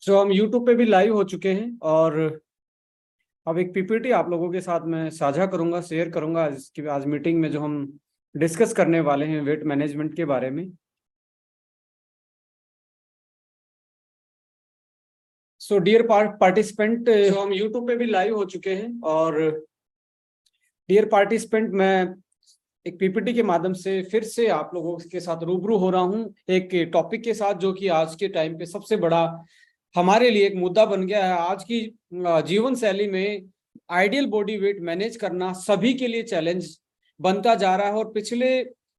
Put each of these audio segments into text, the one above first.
जो हम YouTube पे भी लाइव हो चुके हैं और अब एक पीपीटी आप लोगों के साथ मैं साझा करूंगा, शेयर करूंगा आज मीटिंग में जो हम डिस्कस करने वाले हैं वेट मैनेजमेंट के बारे में। सो डियर पार्टिसिपेंट, जो हम YouTube पे भी लाइव हो चुके हैं और डियर पार्टिसिपेंट, मैं एक पीपीटी के माध्यम से फिर से आप लोगों के साथ रूबरू हो रहा हूं एक टॉपिक के साथ जो कि आज के टाइम पे सबसे बड़ा हमारे लिए एक मुद्दा बन गया है। आज की जीवन शैली में आइडियल बॉडी वेट मैनेज करना सभी के लिए चैलेंज बनता जा रहा है। और पिछले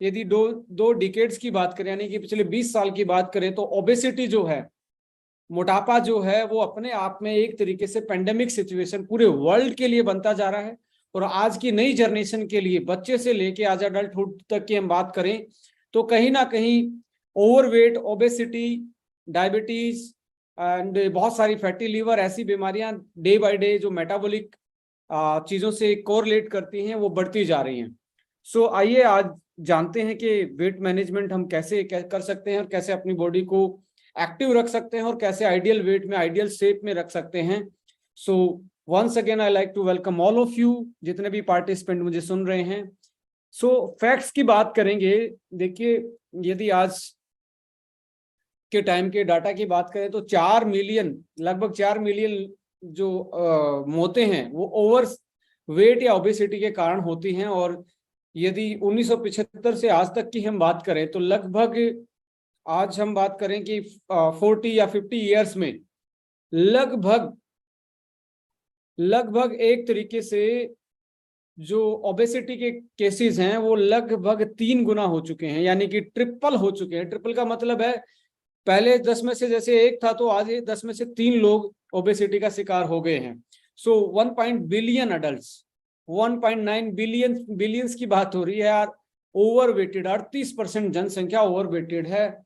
यदि दो डिकेड्स की बात करें, यानी कि पिछले 20 साल की बात करें, तो ओबेसिटी जो है, मोटापा जो है, वो अपने आप में एक तरीके से पेंडेमिक सिचुएशन पूरे वर्ल्ड के लिए बनता जा रहा है। और आज की नई जनरेशन के लिए, बच्चे से लेके आज अडल्टहुड तक की हम बात करें तो कहीं ना कहीं ओवरवेट, ओबेसिटी, डायबिटीज एंड बहुत सारी फैटी लीवर ऐसी बीमारियां डे बाय डे जो मेटाबॉलिक चीजों से कोरिलेट करती हैं वो बढ़ती जा रही हैं। सो आइए आज जानते हैं कि वेट मैनेजमेंट हम कैसे कर सकते हैं और कैसे अपनी बॉडी को एक्टिव रख सकते हैं और कैसे आइडियल वेट में, आइडियल शेप में रख सकते हैं। So once again I like to welcome all of you, जितने भी पार्टिसिपेंट मुझे सुन रहे हैं। सो फैक्ट्स की बात करेंगे। देखिए, यदि आज के टाइम के डाटा की बात करें तो 4 मिलियन, लगभग 4 मिलियन जो मौतें हैं वो ओवर वेट या ओबेसिटी के कारण होती हैं। और यदि 1975 से आज तक की हम बात करें तो लगभग, आज हम बात करें कि 40 या 50 ईयर्स में लगभग एक तरीके से जो ओबेसिटी के केसेस हैं वो लगभग 3 गुना हो चुके हैं, यानी कि ट्रिपल हो चुके हैं। ट्रिपल का मतलब है पहले 10 में से जैसे एक था तो आज 10 में से 3 लोग ओबेसिटी का शिकार हो गए हैं। सो 1 बिलियन अडल्ट्स, 1.9 बिलियंस की बात हो रही है यार। ओवरवेटेड 38% जनसंख्या ओवरवेटेड है।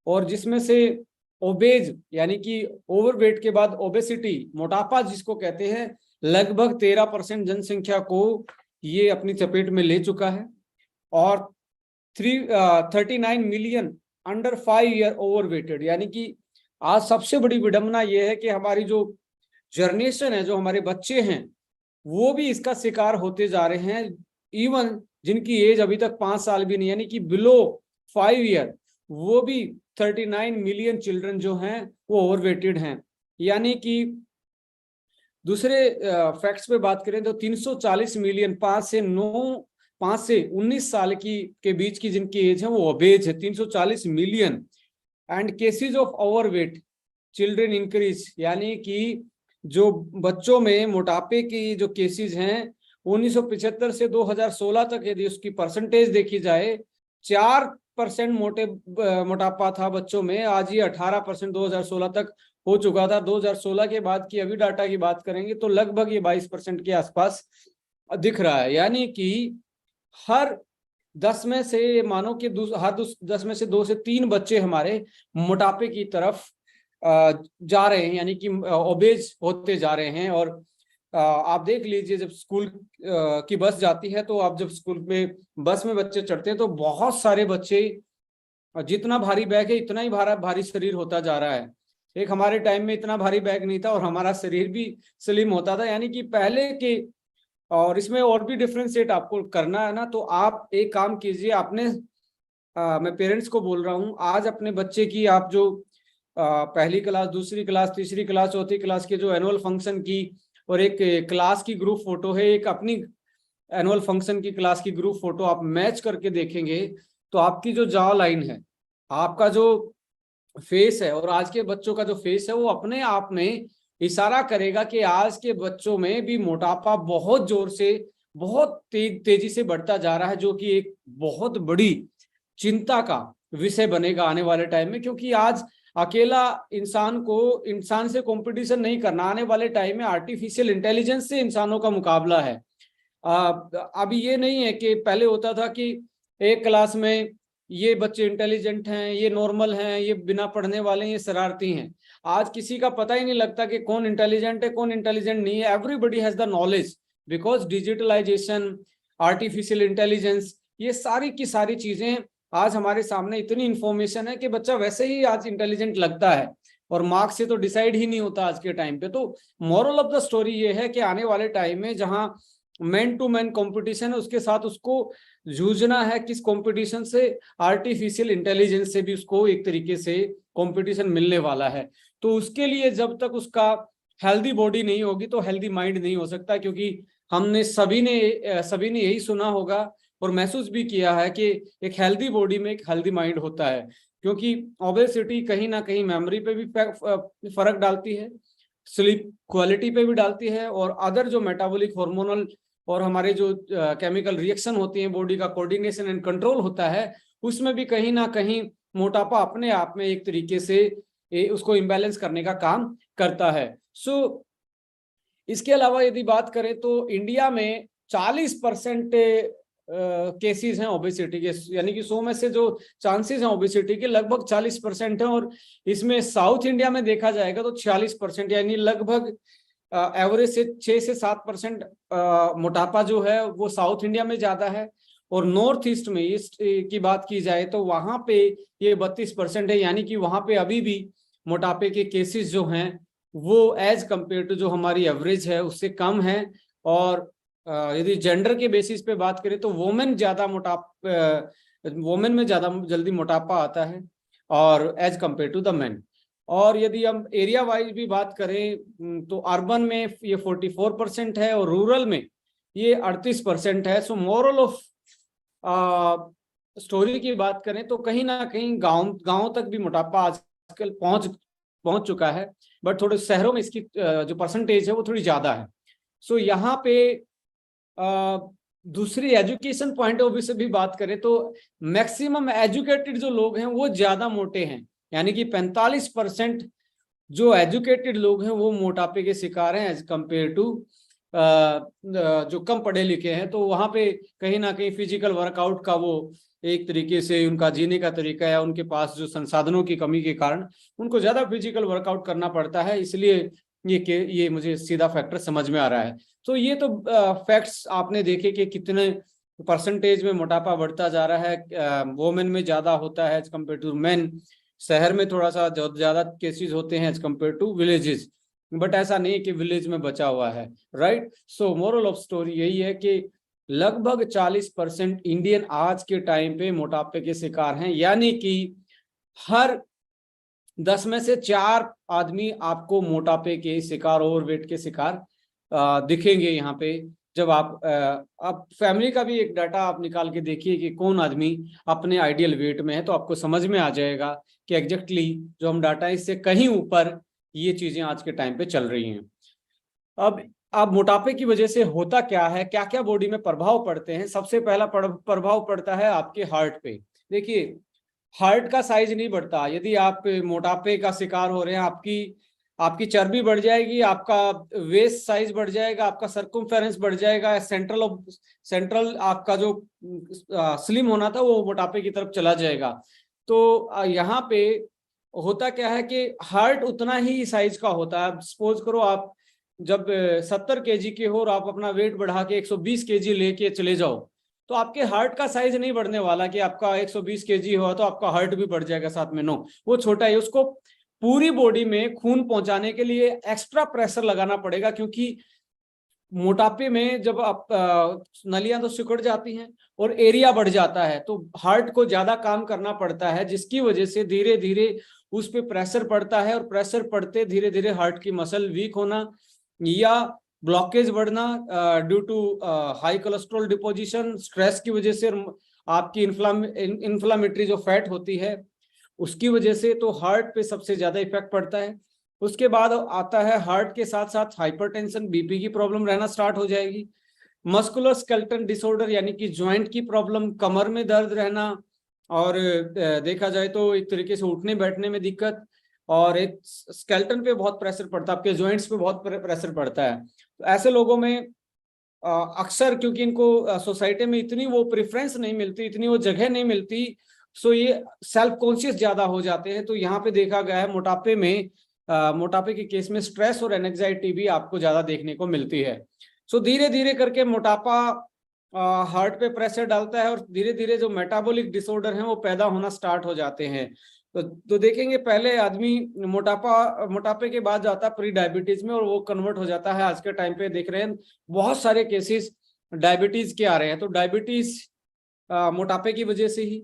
और जिसमें से ओबेज यानी कि ओवरवेट के बाद ओबेसिटी, मोटापा जिसको कहते हैं, लगभग 13% जनसंख्या को ये अपनी चपेट में ले चुका है। और 39 मिलियन अंडर 5 ईयर ओवरवेटेड, यानी कि आज सबसे बड़ी विडंबना यह है कि हमारी जो जनरेशन है, जो हमारे बच्चे हैं, वो भी इसका शिकार होते जा रहे हैं। इवन जिनकी एज अभी तक 5 साल भी नहीं, यानी कि बिलो 5 ईयर, वो भी 39 मिलियन चिल्ड्रन जो हैं वो ओवरवेटेड हैं। यानी कि दूसरे फैक्ट्स पे बात करें तो 340 मिलियन 5 से 19 साल की के बीच की जिनकी एज है वो ओबेज है, 340 million. And cases of overweight children increase, यानी कि जो बच्चों में मोटापे की जो केसेस हैं 1975 से 2016 तक यदि उसकी परसेंटेज देखी जाए, 4% मोटापा था बच्चों में, आज ये 18% 2016 तक हो चुका था। 2016 के बाद की अभी डाटा की बात करेंगे तो लगभग ये 22% के आसपास दिख रहा है। यानी कि हर 10 में से, मानो कि हर 10 में से 2 से 3 बच्चे हमारे मोटापे की तरफ जा रहे हैं, यानी कि ओबेज होते जा रहे हैं। और आप देख लीजिए, जब स्कूल की बस जाती है तो आप जब स्कूल में बस में बच्चे चढ़ते हैं तो बहुत सारे बच्चे, जितना भारी बैग है इतना ही भारी शरीर होता जा रहा है। एक हमारे टाइम में इतना भारी बैग नहीं था और हमारा शरीर भी स्लिम होता था, यानी कि पहले के। और इसमें और भी डिफरेंशिएट आपको करना है ना, तो आप एक काम कीजिए, आपने मैं पेरेंट्स को बोल रहा हूँ, आज अपने बच्चे की आप जो पहली क्लास, दूसरी क्लास, तीसरी क्लास, चौथी क्लास के जो एनुअल फंक्शन की और एक क्लास की ग्रुप फोटो है, एक अपनी एनुअल फंक्शन की क्लास की ग्रुप फोटो आप मैच करके देखेंगे तो आपकी जो जॉ लाइन है, आपका जो फेस है और आज के बच्चों का जो फेस है, वो अपने आप में इशारा करेगा कि आज के बच्चों में भी मोटापा बहुत जोर से, बहुत तेजी से बढ़ता जा रहा है, जो कि एक बहुत बड़ी चिंता का विषय बनेगा आने वाले टाइम में। क्योंकि आज अकेला इंसान से कंपटीशन नहीं करना, आने वाले टाइम में आर्टिफिशियल इंटेलिजेंस से इंसानों का मुकाबला है। अभी ये नहीं है कि पहले होता था कि एक क्लास में ये बच्चे इंटेलिजेंट हैं, ये नॉर्मल हैं, ये बिना पढ़ने वाले हैं, ये शरारती हैं। आज किसी का पता ही नहीं लगता कि कौन इंटेलिजेंट है, कौन इंटेलिजेंट नहीं है। Everybody has the knowledge because digitalization, artificial intelligence, ये सारी की सारी चीजें आज हमारे सामने, इतनी इंफॉर्मेशन है कि बच्चा वैसे ही आज इंटेलिजेंट लगता है। और मार्क्स से तो डिसाइड ही नहीं होता आज के टाइम पे। तो मॉरल ऑफ द स्टोरी ये है कि आने वाले टाइम में जहां मैन टू मैन कंपटीशन है, उसके साथ उसको जूझना है किस कंपटीशन से, आर्टिफिशियल इंटेलिजेंस से भी उसको एक तरीके से कंपटीशन मिलने वाला है। तो उसके लिए जब तक उसका हेल्दी बॉडी नहीं होगी तो हेल्दी माइंड नहीं हो सकता, क्योंकि हमने सभी ने यही सुना होगा और महसूस भी किया है कि एक हेल्दी बॉडी में एक हेल्दी माइंड होता है। क्योंकि ओबेसिटी कहीं ना कहीं मेमोरी पे भी फर्क डालती है, स्लीप क्वालिटी पे भी डालती है, और अदर जो मेटाबॉलिक हार्मोनल और हमारे जो केमिकल रिएक्शन होती हैं, बॉडी का कोऑर्डिनेशन एंड कंट्रोल होता है, उसमें भी कहीं ना कहीं मोटापा अपने आप में एक तरीके से उसको इम्बैलेंस करने का काम करता है। सो इसके अलावा यदि बात करें तो इंडिया में 40% केसेस हैं ओबेसिटी के, यानी कि 100 में से जो चांसेस हैं ओबेसिटी के लगभग 40% हैं। और इसमें साउथ इंडिया में देखा जाएगा तो 46%, यानी लगभग एवरेज से 6 से 7% मोटापा जो है वो साउथ इंडिया में ज्यादा है। और नॉर्थ ईस्ट में, ईस्ट की बात की जाए तो वहां पे ये 32% है, यानी कि वहां पे अभी भी मोटापे के केसेस जो हैं वो एज कंपेयर टू जो हमारी एवरेज है उससे कम है। और यदि जेंडर के बेसिस पे बात करें तो वोमेन में ज्यादा जल्दी मोटापा आता है और as compare to the man. और यदि हम एरिया वाइज भी बात करें तो अर्बन में ये 44% है और रूरल में ये 38% है। सो मोरल ऑफ स्टोरी की बात करें तो कहीं ना कहीं गांव तक भी मोटापा आजकल पहुंच चुका है, बट थोड़े शहरों में इसकी जो परसेंटेज है वो थोड़ी ज्यादा है। सो यहाँ पे दूसरी एजुकेशन पॉइंट ऑफ व्यू से भी बात करें तो मैक्सिमम एजुकेटेड जो लोग हैं वो ज्यादा मोटे हैं, यानी कि 45% जो एजुकेटेड लोग हैं वो मोटापे के शिकार हैं एज कंपेयर टू जो कम पढ़े लिखे हैं। तो वहां पे कहीं ना कहीं फिजिकल वर्कआउट का वो एक तरीके से उनका जीने का तरीका है, उनके पास जो संसाधनों की कमी के कारण उनको ज्यादा फिजिकल वर्कआउट करना पड़ता है, इसलिए ये मुझे सीधा फैक्टर समझ में आ रहा है। तो ये तो फैक्ट्स आपने देखे कि कितने परसेंटेज में मोटापा बढ़ता जा रहा है, वोमेन में ज्यादा होता है एज कम्पेयर टू मैन, शहर में थोड़ा सा ज्यादा केसेस होते हैं as compare to villages, but ऐसा नहीं कि विलेज में बचा हुआ है, right. So moral of story यही है कि लगभग 40% इंडियन आज के टाइम पे मोटापे के शिकार हैं, यानी कि हर 10 में से 4 आदमी आपको मोटापे के शिकार, ओवरवेट के शिकार दिखेंगे यहाँ पे। जब आप फैमिली का भी एक डाटा आप निकाल के देखिए कि कौन आदमी अपने आइडियल वेट में है, तो आपको समझ में आ जाएगा कि एग्जैक्टली जो हम डाटा है इससे कहीं ऊपर ये चीजें आज के टाइम पे चल रही हैं। अब मोटापे की वजह से होता क्या है, क्या क्या बॉडी में प्रभाव पड़ते हैं। सबसे पहला प्रभाव पड़ता है आपके हार्ट पे। देखिए, हार्ट का साइज नहीं बढ़ता यदि आप मोटापे का शिकार हो रहे हैं, आपकी चर्बी बढ़ जाएगी, आपका वेस्ट साइज बढ़ जाएगा, आपका सर्कमफेरेंस बढ़ जाएगा, सेंट्रल आपका जो स्लिम होना था वो मोटापे की तरफ चला जाएगा। तो यहाँ पे होता क्या है कि हार्ट उतना ही साइज का होता है। सपोज करो आप जब 70 केजी के हो और आप अपना वेट बढ़ा के 120 केजी लेके चले जाओ, तो आपके हार्ट का साइज नहीं बढ़ने वाला कि आपका 120 केजी हुआ तो आपका हार्ट भी बढ़ जाएगा साथ में, नो, वो छोटा है। उसको पूरी बॉडी में खून पहुंचाने के लिए एक्स्ट्रा प्रेशर लगाना पड़ेगा, क्योंकि मोटापे में जब आप नलियां तो सिकुड़ जाती हैं और एरिया बढ़ जाता है, तो हार्ट को ज्यादा काम करना पड़ता है, जिसकी वजह से धीरे धीरे उस पर प्रेशर पड़ता है और प्रेशर पड़ते धीरे धीरे हार्ट की मसल वीक होना या ब्लॉकेज बढ़ना due to high cholesterol deposition, stress की वजह से आपकी इन्फ्लामेटरी जो फैट होती है उसकी वजह से, तो हार्ट पे सबसे ज्यादा इफेक्ट पड़ता है। उसके बाद आता है हार्ट के साथ साथ हाइपरटेंशन, बीपी की प्रॉब्लम रहना स्टार्ट हो जाएगी। मस्कुलर स्केलेटन डिसऑर्डर यानी कि ज्वाइंट की प्रॉब्लम, कमर में दर्द रहना, और देखा जाए तो एक तरीके से उठने बैठने में दिक्कत, और एक स्केलेटन पे बहुत प्रेशर पड़ता है, आपके जॉइंट्स पे बहुत प्रेशर पड़ता है। तो ऐसे लोगों में अक्सर, क्योंकि इनको सोसाइटी में इतनी वो प्रेफरेंस नहीं मिलती, इतनी वो जगह नहीं मिलती, सो ये सेल्फ कॉन्शियस ज्यादा हो जाते हैं। तो यहाँ पे देखा गया है मोटापे के केस में स्ट्रेस और एंजाइटी भी आपको ज्यादा देखने को मिलती है। सो धीरे धीरे करके मोटापा हार्ट पे प्रेशर डालता है और धीरे धीरे जो मेटाबॉलिक डिसऑर्डर हैं वो पैदा होना स्टार्ट हो जाते हैं। तो देखेंगे पहले आदमी मोटापे के बाद जाता है प्री डायबिटीज में, और वो कन्वर्ट हो जाता है। आज के टाइम पे देख रहे हैं बहुत सारे केसेस डायबिटीज के आ रहे हैं। तो डायबिटीज मोटापे की वजह से ही,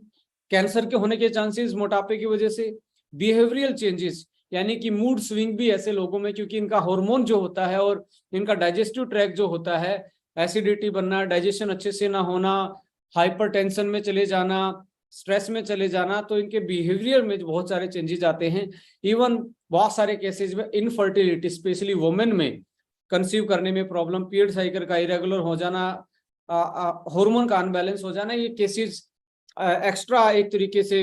कैंसर के होने के चांसेस मोटापे की वजह से, बिहेवियरल चेंजेस यानी कि मूड स्विंग भी ऐसे लोगों में, क्योंकि इनका हार्मोन जो होता है और इनका डाइजेस्टिव ट्रैक्ट जो होता है, एसिडिटी बनना, डाइजेशन अच्छे से ना होना, हाइपरटेंशन में चले जाना, स्ट्रेस में चले जाना, तो इनके बिहेवियर में बहुत सारे चेंजेस आते हैं। इवन बहुत सारे केसेस में इनफर्टिलिटी, स्पेशली वुमेन में कंसीव करने में प्रॉब्लम, पीरियड साइकिल का इरेगुलर हो जाना, हार्मोन का अनबैलेंस हो जाना, ये केसेस एक्स्ट्रा एक तरीके से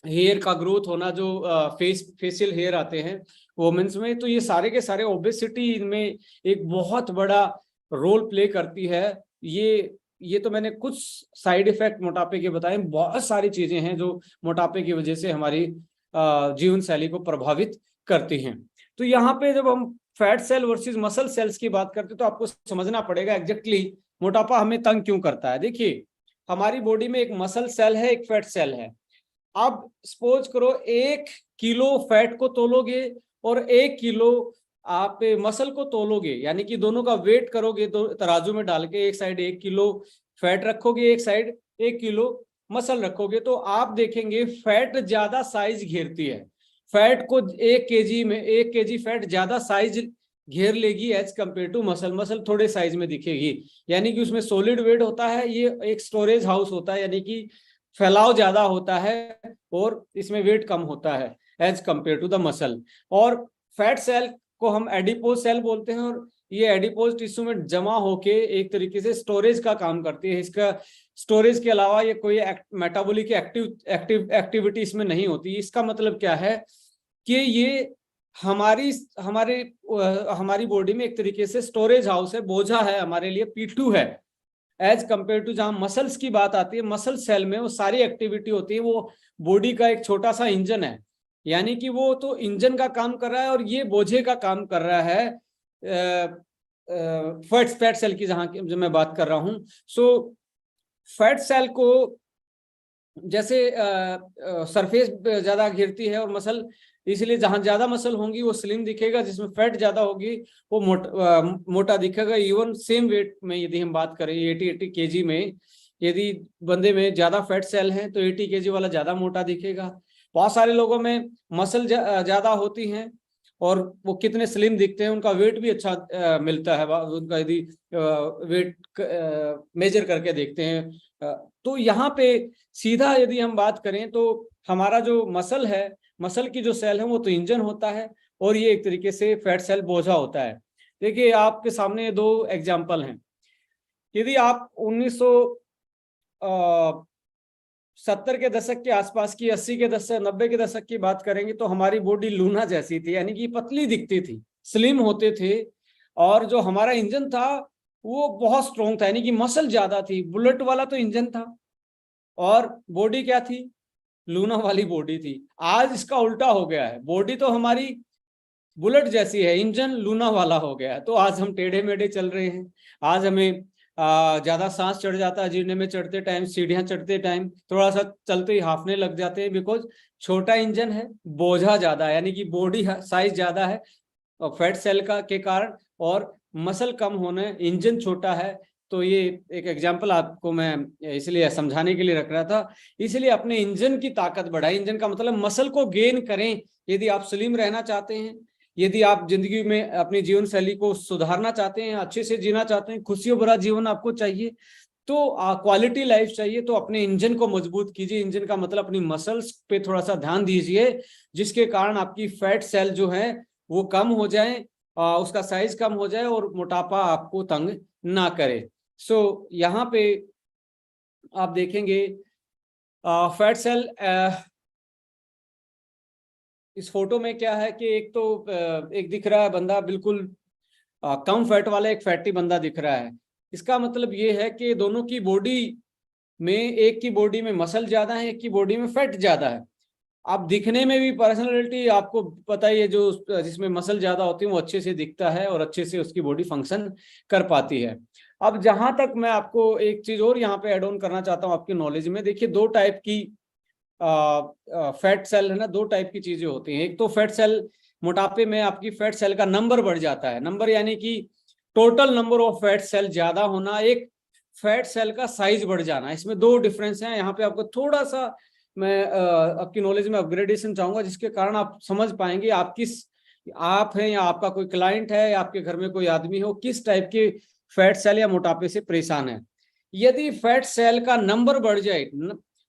हेयर का ग्रोथ होना, जो फेशियल हेयर आते हैं वुमेन्स में, तो ये सारे के सारे ओबेसिटी इनमें एक बहुत बड़ा रोल प्ले करती है। ये तो मैंने कुछ साइड इफेक्ट मोटापे के बताए, बहुत सारी चीजें हैं जो मोटापे की वजह से हमारी जीवन शैली को प्रभावित करती हैं। तो यहाँ पे जब हम fat cell versus muscle cells की बात करते हैं तो आपको समझना पड़ेगा एग्जैक्टली मोटापा हमें तंग क्यों करता है। देखिए, हमारी बॉडी में एक मसल सेल है, एक फैट सेल है। अब सपोज करो 1 किलो फैट को तोलोगे और 1 किलो आप मसल को तोलोगे, यानी कि दोनों का वेट करोगे, दो तराजू में डाल के, एक साइड 1 किलो फैट रखोगे, एक साइड 1 किलो मसल रखोगे, तो आप देखेंगे फैट ज्यादा साइज घेरती है। फैट को 1 केजी में 1 केजी फैट ज्यादा साइज घेर लेगी as compare to muscle. Muscle थोड़े साइज में दिखेगी, यानी कि उसमें सॉलिड वेट होता है, ये एक स्टोरेज हाउस होता है, यानी कि फैलाव ज्यादा होता है और इसमें वेट कम होता है as compare to the muscle. और फैट सेल को हम एडिपोज सेल बोलते हैं, और ये एडिपोज टिश्यू में जमा होके एक तरीके से स्टोरेज का काम करती है। इसका स्टोरेज के अलावा ये कोई मेटाबॉलिक एक्टिविटी इसमें नहीं होती। इसका मतलब क्या है कि ये हमारी बॉडी में एक तरीके से स्टोरेज हाउस है, बोझा है हमारे लिए, P2 है, एज कंपेयर टू जहां मसल्स की बात आती है, मसल सेल में वो सारी एक्टिविटी होती है, वो बॉडी का एक छोटा सा इंजन है, यानी कि वो तो इंजन का काम कर रहा है और ये बोझे का काम कर रहा है फैट सेल की, जहां की मैं बात कर रहा हूं। सो फैट सेल को जैसे सरफेस ज्यादा घेरती है और मसल, इसलिए जहां ज्यादा मसल होंगी वो स्लिम दिखेगा, जिसमें फैट ज्यादा होगी वो मोटा दिखेगा। इवन सेम वेट में यदि हम बात करें 80 केजी में, यदि बंदे में ज्यादा फैट सेल हैं तो 80 केजी वाला ज्यादा मोटा दिखेगा। बहुत सारे लोगों में मसल ज्यादा होती हैं और वो कितने स्लिम दिखते हैं, उनका वेट भी अच्छा मिलता है, उनका यदि वेट मेजर करके देखते हैं। तो यहाँ पे सीधा यदि हम बात करें तो हमारा जो मसल है, मसल की जो सेल है वो तो इंजन होता है, और ये एक तरीके से फैट सेल बोझा होता है। देखिए, आपके सामने 2 एग्जाम्पल हैं। यदि आप 1970 के दशक के आसपास की, 80 के दशक, 90 के दशक की बात करेंगे तो हमारी बॉडी लूना जैसी थी, यानी कि पतली दिखती थी, स्लिम होते थे, और जो हमारा इंजन था वो बहुत स्ट्रॉन्ग था, यानी कि मसल ज्यादा थी, बुलेट वाला तो इंजन था और बॉडी क्या थी, लूना वाली बॉडी थी। आज इसका उल्टा हो गया है, बॉडी तो हमारी बुलेट जैसी है, इंजन लूना वाला हो गया है। तो आज हम टेढ़े मेढ़े चल रहे हैं, आज हमें ज्यादा सांस चढ़ जाता है, जीने में चढ़ते टाइम, सीढ़ियां चढ़ते टाइम थोड़ा सा चलते ही हाफने लग जाते हैं, बिकॉज छोटा इंजन है, बोझा ज्यादा है, यानी कि बॉडी साइज ज्यादा है और फैट सेल का के कारण, और मसल कम होने, इंजन छोटा है। तो ये एक एग्जांपल आपको मैं इसलिए समझाने के लिए रख रहा था। इसलिए अपने इंजन की ताकत बढ़ाएं, इंजन का मतलब मसल को गेन करें यदि आप स्लिम रहना चाहते हैं, यदि आप जिंदगी में अपनी जीवन शैली को सुधारना चाहते हैं, अच्छे से जीना चाहते हैं, खुशियों भरा जीवन आपको चाहिए, तो क्वालिटी लाइफ चाहिए, तो अपने इंजन को मजबूत कीजिए। इंजन का मतलब अपनी मसल्स पे थोड़ा सा ध्यान दीजिए, जिसके कारण आपकी फैट सेल जो है वो कम हो जाए, उसका साइज कम हो जाए और मोटापा आपको तंग ना करे। सो यहाँ पे आप देखेंगे फैट सेल, इस फोटो में क्या है कि एक तो एक दिख रहा है बंदा बिल्कुल कम फैट वाला, एक फैटी बंदा दिख रहा है। इसका मतलब ये है कि दोनों की बॉडी में, एक की बॉडी में मसल ज्यादा है, एक की बॉडी में फैट ज्यादा है। आप दिखने में भी पर्सनालिटी आपको पता ही है, जो जिसमें मसल ज्यादा होती है वो अच्छे से दिखता है और अच्छे से उसकी बॉडी फंक्शन कर पाती है। अब जहां तक मैं आपको एक चीज और यहाँ पे एड ऑन करना चाहता हूँ आपकी नॉलेज में, देखिए 2 टाइप की फैट सेल है ना, दो टाइप की चीजें होती हैं। एक तो फैट सेल, मोटापे में आपकी फैट सेल का नंबर बढ़ जाता है, नंबर यानी कि total number of fat cell ज्यादा होना, एक फैट सेल का साइज बढ़ जाना। इसमें दो डिफरेंस हैं। यहाँ पे आपको थोड़ा सा मैं आपकी नॉलेज में अपग्रेडेशन चाहूंगा, जिसके कारण आप समझ पाएंगे आप किस, आप हैं या आपका कोई क्लाइंट है या आपके घर में कोई आदमी हो, किस टाइप के फैट सेल या मोटापे से परेशान है। यदि फैट सेल का नंबर बढ़ जाए,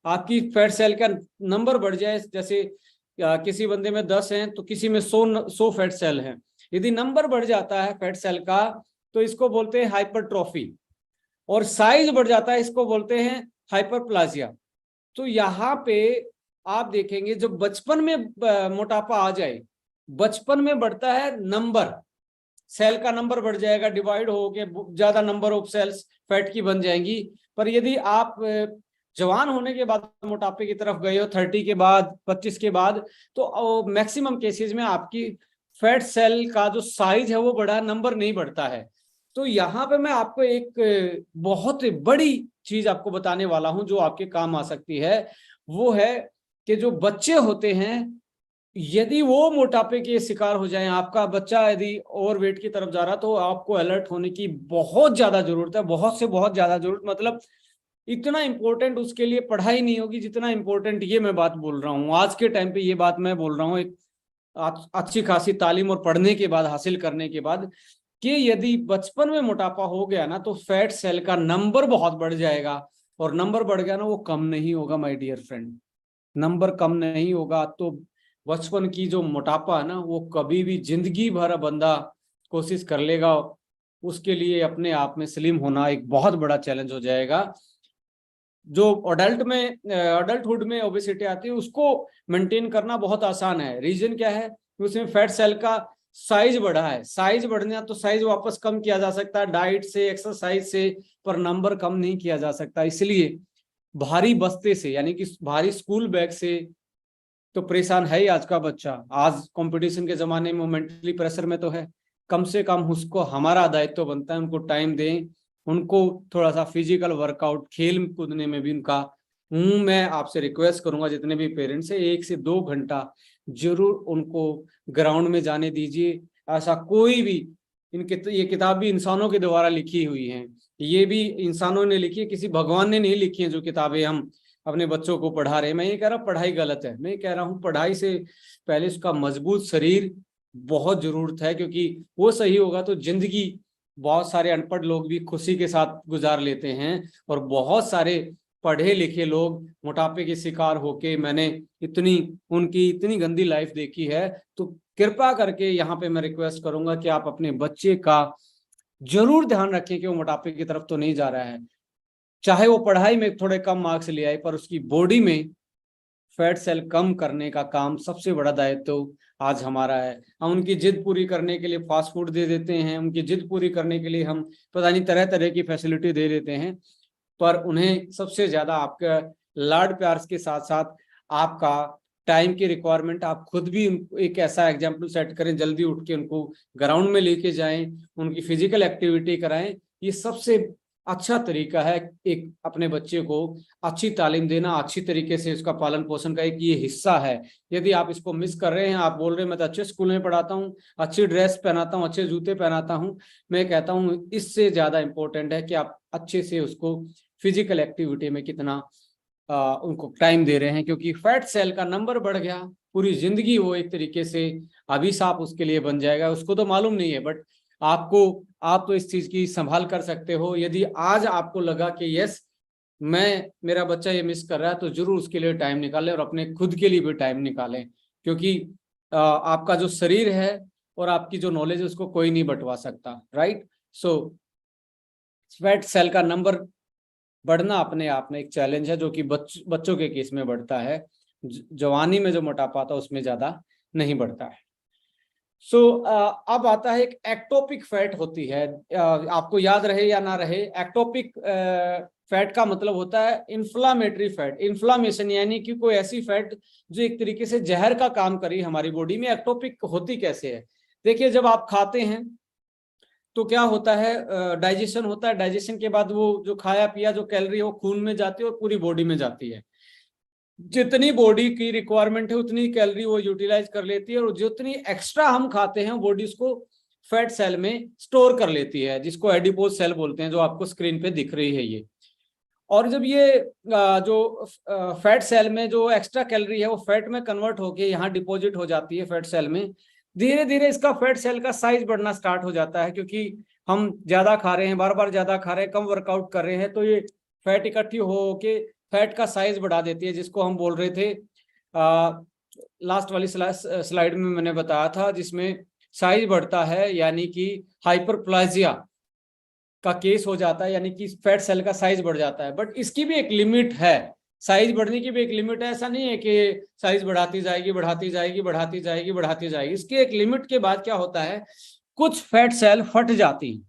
आपकी फैट सेल का नंबर बढ़ जाए, जैसे किसी बंदे में 10 हैं तो किसी में 100 फैट सेल हैं, यदि नंबर बढ़ जाता है फैट सेल का तो इसको बोलते हैं हाइपरट्रॉफी, और साइज बढ़ जाता है इसको बोलते हैं हाइपरप्लाजिया। तो यहाँ पे आप देखेंगे जब बचपन में मोटापा आ जाए, बचपन में बढ़ता है नंबर, सेल का नंबर बढ़ जाएगा, डिवाइड हो के ज्यादा नंबर ऑफ सेल्स फैट की बन जाएंगी। पर यदि आप जवान होने के बाद मोटापे की तरफ गए हो, 30 के बाद, 25 के बाद, तो मैक्सिमम केसेस में आपकी फैट सेल का जो साइज है वो बढ़ा, नंबर नहीं बढ़ता है। तो यहाँ पे मैं आपको एक बहुत बड़ी चीज आपको बताने वाला हूं जो आपके काम आ सकती है। वो है कि जो बच्चे होते हैं, यदि वो मोटापे के शिकार हो जाएं, आपका बच्चा यदि ओवरवेट की तरफ जा रहा, तो आपको अलर्ट होने की बहुत ज्यादा जरूरत है, बहुत से बहुत ज्यादा जरूरत। मतलब इतना इंपॉर्टेंट उसके लिए पढ़ाई नहीं होगी जितना इंपॉर्टेंट ये मैं बात बोल रहा हूँ आज के टाइम पे। ये बात मैं बोल रहा हूँ एक अच्छी खासी तालीम और पढ़ने के बाद, हासिल करने के बाद, कि यदि बचपन में मोटापा हो गया ना तो फैट सेल का नंबर बहुत बढ़ जाएगा, और नंबर बढ़ गया ना वो कम नहीं होगा माय डियर फ्रेंड, नंबर कम नहीं होगा। तो बचपन की जो मोटापा है ना, वो कभी भी जिंदगी भर बंदा कोशिश कर लेगा, उसके लिए अपने आप में स्लिम होना एक बहुत बड़ा चैलेंज हो जाएगा। जो अडल्टहुड में ओबेसिटी आती है उसको मेंटेन करना बहुत आसान है। रीजन क्या है? उसमें फैट सेल का साइज बढ़ा है, साइज बढ़ना तो साइज वापस कम किया जा सकता है डाइट से, एक्सरसाइज से, पर नंबर कम नहीं किया जा सकता। इसलिए भारी बस्ते से, यानी कि भारी स्कूल बैग से तो परेशान है ही आज का बच्चा। आज कंपटीशन के जमाने में वो मेंटली प्रेशर में तो है। कम से कम उसको हमारा दायित्व बनता है उनको टाइम दें, उनको थोड़ा सा फिजिकल वर्कआउट, खेल कूदने में भी उनका मैं आपसे रिक्वेस्ट करूंगा जितने भी पेरेंट्स हैं 1 से 2 घंटा जरूर उनको ग्राउंड में जाने दीजिए। ऐसा कोई भी, ये किताब भी इंसानों के द्वारा लिखी हुई है, ये भी इंसानों ने लिखी है, किसी भगवान ने नहीं लिखी है जो किताबें हम अपने बच्चों को पढ़ा रहे हैं। मैं ये कह रहा हूँ पढ़ाई गलत है, मैं कह रहा हूँ पढ़ाई से पहले उसका मजबूत शरीर बहुत जरूरत है, क्योंकि वो सही होगा तो जिंदगी, बहुत सारे अनपढ़ लोग भी खुशी के साथ गुजार लेते हैं, और बहुत सारे पढ़े लिखे लोग मोटापे के शिकार होके, मैंने उनकी इतनी गंदी लाइफ देखी है। तो कृपा करके यहाँ पे मैं रिक्वेस्ट करूंगा कि आप अपने बच्चे का जरूर ध्यान रखें कि वो मोटापे की तरफ तो नहीं जा रहा है। चाहे वो पढ़ाई में थोड़े कम मार्क्स ले आए, पर उसकी बॉडी में फैट सेल कम करने का काम सबसे बड़ा दायित्व आज हमारा है। हम उनकी जिद पूरी करने के लिए फास्ट फूड दे देते हैं, उनकी जिद पूरी करने के लिए हम पता नहीं तरह तरह की फैसिलिटी दे देते हैं, पर उन्हें सबसे ज्यादा आपका लाड प्यार के साथ साथ आपका टाइम की रिक्वायरमेंट, आप खुद भी एक ऐसा एग्जाम्पल सेट करें, जल्दी उठ के उनको ग्राउंड में लेके जाएं, उनकी फिजिकल एक्टिविटी कराएं। ये सबसे अच्छा तरीका है एक अपने बच्चे को अच्छी तालीम देना, अच्छी तरीके से उसका पालन पोषण का एक ये हिस्सा है। यदि आप इसको मिस कर रहे हैं, आप बोल रहे हैं मैं तो अच्छे स्कूल में पढ़ाता हूँ, अच्छी ड्रेस पहनाता हूँ, अच्छे जूते पहनाता हूँ, मैं कहता हूँ इससे ज्यादा इंपॉर्टेंट है कि आप अच्छे से उसको फिजिकल एक्टिविटी में कितना उनको टाइम दे रहे हैं। क्योंकि फैट सेल का नंबर बढ़ गया, पूरी जिंदगी वो एक तरीके से अभिशाप उसके लिए बन जाएगा। उसको तो मालूम नहीं है, बट आप तो इस चीज की संभाल कर सकते हो। यदि आज आपको लगा कि यस, मेरा बच्चा ये मिस कर रहा है, तो जरूर उसके लिए टाइम निकालें, और अपने खुद के लिए भी टाइम निकालें, क्योंकि आपका जो शरीर है और आपकी जो नॉलेज है उसको कोई नहीं बंटवा सकता, राइट। सो फैट सेल का नंबर बढ़ना अपने आप में एक चैलेंज है, जो कि बच्चों के केस में बढ़ता है, जवानी में जो मोटापा आता है उसमें ज्यादा नहीं बढ़ता है। सो अब आता है एक एक्टोपिक फैट होती है। आपको याद रहे या ना रहे, एक्टोपिक फैट का मतलब होता है इन्फ्लामेटरी फैट, इन्फ्लामेशन, यानी कि कोई ऐसी फैट जो एक तरीके से जहर का काम करी हमारी बॉडी में। एक्टोपिक होती कैसे है? देखिए, जब आप खाते हैं तो क्या होता है, डाइजेशन होता है, डाइजेशन के बाद वो जो खाया पिया जो कैलोरी है वो खून में जाती है और पूरी बॉडी में जाती है। जितनी बॉडी की रिक्वायरमेंट है उतनी कैलोरी वो यूटिलाइज कर लेती है, और जितनी एक्स्ट्रा हम खाते हैं बॉडी उसको फैट सेल में स्टोर कर लेती है, जिसको एडिपोज सेल बोलते हैं, जो आपको स्क्रीन पे दिख रही है ये। और जब ये जो फैट सेल में जो एक्स्ट्रा कैलोरी है वो फैट में कन्वर्ट होके यहाँ डिपॉजिट हो जाती है फैट सेल में, धीरे धीरे इसका फैट सेल का साइज बढ़ना स्टार्ट हो जाता है, क्योंकि हम ज्यादा खा रहे हैं, बार बार ज्यादा खा रहे हैं, कम वर्कआउट कर रहे हैं, तो ये फैट इकट्ठी हो के फैट का साइज बढ़ा देती है, जिसको हम बोल रहे थे लास्ट वाली स्लाइड में मैंने बताया था, जिसमें साइज बढ़ता है यानी कि हाइपरप्लाजिया का केस हो जाता है, यानी कि फैट सेल का साइज बढ़ जाता है। बट इसकी भी एक लिमिट है, साइज बढ़ने की भी एक लिमिट है। ऐसा नहीं है कि साइज बढ़ाती जाएगी बढ़ाती जाएगी बढ़ाती जाएगी बढ़ाती जाएगी, इसकी एक लिमिट के बाद क्या होता है, कुछ फैट सेल फट जाती हैं,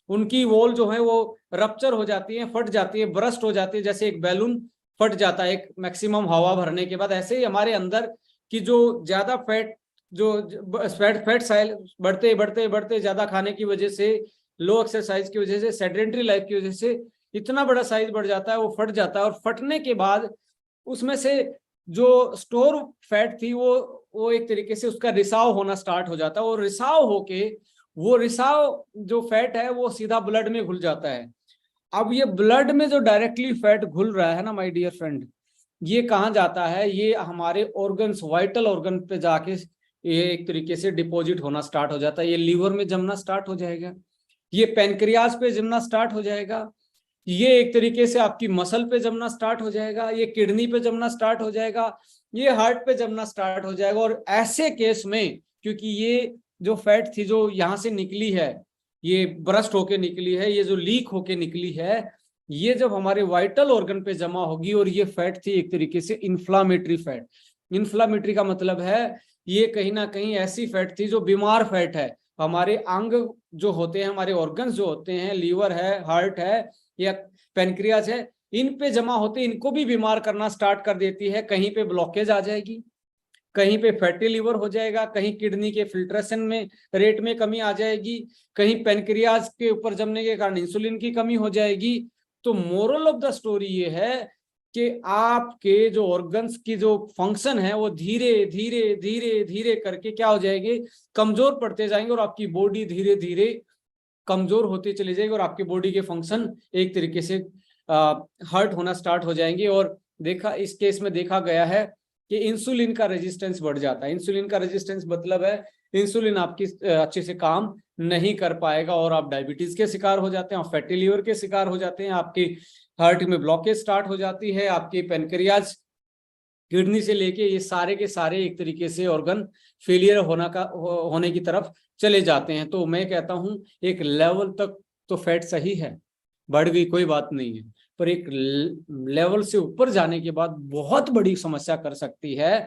उनकी वॉल जो है वो रप्चर हो जाती है, फट जाती है, बरस्ट हो जाती है, जैसे एक बैलून फट जाता है एक मैक्सिमम हवा भरने के बाद। ऐसे ही हमारे अंदर की जो ज्यादा फैट जो फैट सेल बढ़ते बढ़ते बढ़ते ज्यादा खाने की वजह से, लो एक्सरसाइज की वजह से, सेडेंटरी लाइफ की वजह से इतना बड़ा साइज बढ़ जाता है, वो फट जाता है। और फटने के बाद उसमें से जो स्टोर फैट थी वो एक तरीके से उसका रिसाव होना स्टार्ट हो जाता है, और रिसाव होके वो रिसाव जो फैट है वो सीधा ब्लड में घुल जाता है। अब ये ब्लड में जो डायरेक्टली फैट घुल रहा है ना माय डियर फ्रेंड, ये कहाँ जाता है, ये हमारे ऑर्गन्स, वाइटल ऑर्गन पे जाके ये एक तरीके से डिपॉजिट होना स्टार्ट हो जाता है। ये लीवर में जमना स्टार्ट हो जाएगा, ये पेनक्रियाज पे जमना स्टार्ट हो जाएगा, ये एक तरीके से आपकी मसल पे जमना स्टार्ट हो जाएगा, ये किडनी पे जमना स्टार्ट हो जाएगा, ये हार्ट पे जमना स्टार्ट हो जाएगा। और ऐसे केस में, क्योंकि ये जो फैट थी जो यहाँ से निकली है, ये ब्रस्ट होके निकली है, ये जो लीक होके निकली है, ये जब हमारे वाइटल ऑर्गन पे जमा होगी, और ये फैट थी एक तरीके से इन्फ्लामेटरी फैट। इन्फ्लामेटरी का मतलब है ये कहीं ना कहीं ऐसी फैट थी जो बीमार फैट है। हमारे अंग जो होते हैं, हमारे ऑर्गन्स जो होते हैं, लीवर है, हार्ट है या पेनक्रियाज है, इन पे जमा होते इनको भी बीमार करना स्टार्ट कर देती है। कहीं पे ब्लॉकेज आ जाएगी, कहीं पे फैटी लिवर हो जाएगा, कहीं किडनी के फिल्ट्रेशन में रेट में कमी आ जाएगी, कहीं पेनक्रियाज के ऊपर जमने के कारण इंसुलिन की कमी हो जाएगी। तो मोरल ऑफ द स्टोरी ये है कि आपके जो ऑर्गन्स की जो फंक्शन है वो धीरे धीरे धीरे धीरे करके क्या हो जाएंगे, कमजोर पड़ते जाएंगे, और आपकी बॉडी धीरे धीरे कमजोर होती चली जाएगी, और आपकी बॉडी के फंक्शन एक तरीके से हर्ट होना स्टार्ट हो जाएंगे। और देखा इस केस में देखा गया है कि इंसुलिन का रेजिस्टेंस बढ़ जाता है। इंसुलिन का रेजिस्टेंस मतलब है इंसुलिन आपकी अच्छे से काम नहीं कर पाएगा, और आप डायबिटीज के शिकार हो जाते हैं, आप फैटी लीवर के शिकार हो जाते हैं, आपकी हार्ट में ब्लॉकेज स्टार्ट हो जाती है, आपकी पेनक्रियाज, किडनी से लेके ये सारे के सारे एक तरीके से ऑर्गन फेलियर होने की तरफ चले जाते हैं। तो मैं कहता हूं एक लेवल तक तो फैट सही है, बढ़ गई कोई बात नहीं है, पर एक लेवल से ऊपर जाने के बाद बहुत बड़ी समस्या कर सकती है।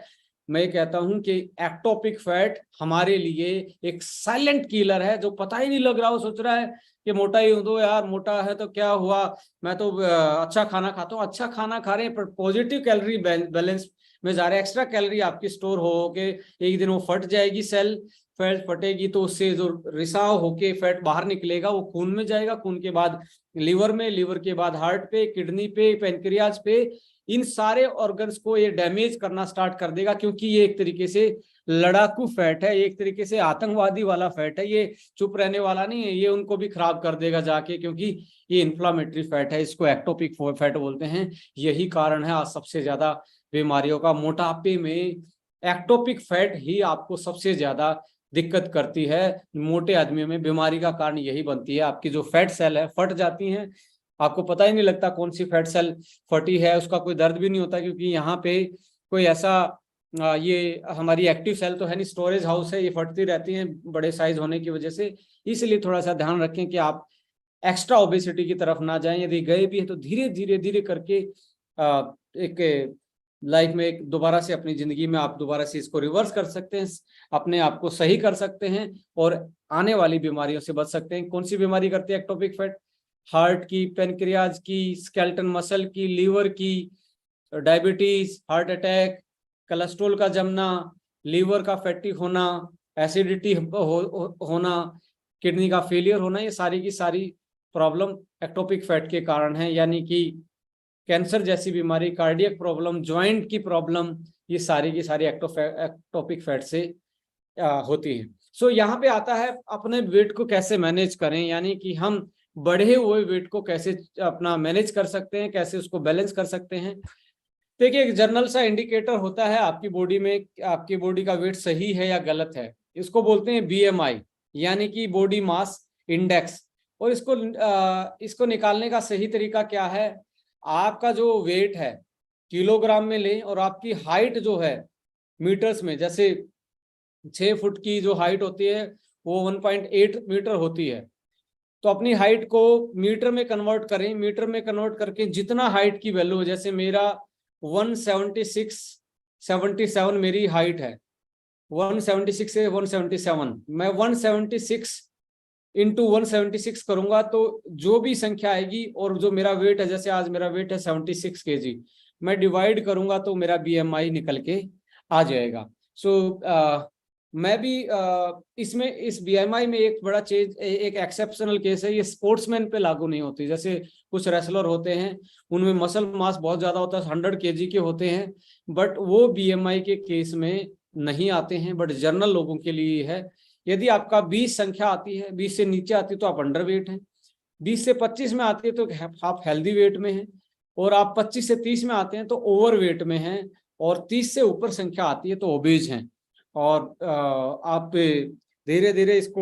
मैं कहता हूं कि एक्टोपिक फैट हमारे लिए एक साइलेंट किलर है, जो पता ही नहीं लग रहा, वो सोच रहा है कि मोटा ही हूं तो यार, मोटा है तो क्या हुआ, मैं तो अच्छा खाना खाता हूँ। अच्छा खाना खा रहे हैं पर पॉजिटिव कैलोरी बैलेंस में जा रहे हैं, एक्स्ट्रा कैलोरी आपकी स्टोर हो के एक दिन वो फट जाएगी, सेल फैट फटेगी तो उससे जो रिसाव होके फैट बाहर निकलेगा वो खून में जाएगा, खून के बाद लिवर में, लिवर के बाद हार्ट पे, किडनी पे, पेनक्रियाज पे, इन सारे ऑर्गन्स को ये डैमेज करना स्टार्ट कर देगा। क्योंकि ये एक तरीके से लड़ाकू फैट है, एक तरीके से आतंकवादी वाला फैट है, ये चुप रहने वाला नहीं है, ये उनको भी खराब कर देगा जाके, क्योंकि ये इन्फ्लामेटरी फैट है, इसको एक्टोपिक फैट बोलते हैं। यही कारण है आज सबसे ज्यादा बीमारियों का, मोटापे में एक्टोपिक फैट ही आपको सबसे ज्यादा दिक्कत करती है। मोटे आदमियों में बीमारी का कारण यही बनती है, आपकी जो फैट सेल है फट जाती हैं, आपको पता ही नहीं लगता कौन सी फैट सेल फटी है, उसका कोई दर्द भी नहीं होता, क्योंकि यहाँ पे कोई ऐसा ये हमारी एक्टिव सेल तो है नहीं, स्टोरेज हाउस है, ये फटती रहती हैं बड़े साइज होने की वजह से। इसलिए थोड़ा सा ध्यान रखें कि आप एक्स्ट्रा ओबेसिटी की तरफ ना जाएं, यदि गए भी है तो धीरे धीरे धीरे करके एक लाइफ में एक दोबारा से अपनी जिंदगी में आप दोबारा से इसको रिवर्स कर सकते हैं, अपने आप को सही कर सकते हैं, और आने वाली बीमारियों से बच सकते हैं। कौन सी बीमारी करती है एक्टोपिक फैट? हार्ट की, पेनक्रियाज की, स्केलेटन मसल की, लीवर की, डायबिटीज, हार्ट अटैक, कोलेस्ट्रॉल का जमना, लीवर का फैटी होना, एसिडिटी होना, किडनी का फेलियर होना, ये सारी की सारी प्रॉब्लम एक्टोपिक फैट के कारण है। यानी कि कैंसर जैसी बीमारी, कार्डियक प्रॉब्लम, जॉइंट की प्रॉब्लम, ये सारी की सारी एक्टोपिक फैट से होती है। सो यहाँ पे आता है अपने वेट को कैसे मैनेज करें, यानी कि हम बढ़े हुए वेट को कैसे अपना मैनेज कर सकते हैं, कैसे उसको बैलेंस कर सकते हैं। देखिए, एक जनरल सा इंडिकेटर होता है आपकी बॉडी में, आपकी बॉडी का वेट सही है या गलत है। इसको बोलते हैं बीएमआई, यानी कि बॉडी मास इंडेक्स। और इसको निकालने का सही तरीका क्या है, आपका जो वेट है किलोग्राम में लें, और आपकी हाइट जो है मीटर्स में, जैसे 6 फुट की जो हाइट होती है वो 1.8 मीटर होती है, तो अपनी हाइट को मीटर में कन्वर्ट करें। मीटर में कन्वर्ट करके जितना हाइट की वैल्यू है, जैसे मेरा 176 मेरी हाइट है, 176 से 177, मैं 176 इंटू 176 करूंगा तो जो भी संख्या आएगी, और जो मेरा वेट है, जैसे आज मेरा वेट है 76 kg, मैं डिवाइड करूंगा तो मेरा बीएमआई निकल के आ जाएगा। मैं भी इसमें इस बीएमआई में एक बड़ा चीज, एक एक्सेप्शनल केस है, ये स्पोर्ट्समैन पे लागू नहीं होती। जैसे कुछ रेसलर होते हैं, उनमें मसल मास बहुत ज्यादा होता है, 100 kg के होते हैं, बट वो बीएमआई के केस में नहीं आते हैं, बट जनरल लोगों के लिए है। यदि आपका 20 संख्या आती है, 20 से नीचे आती है तो आप अंडर वेट हैं, 20 से 25 में आती है तो आप हेल्दी वेट में हैं, और आप 25 से 30 में आते हैं तो ओवर वेट में हैं, और 30 से ऊपर संख्या आती है तो ओबेज हैं। और आप धीरे धीरे इसको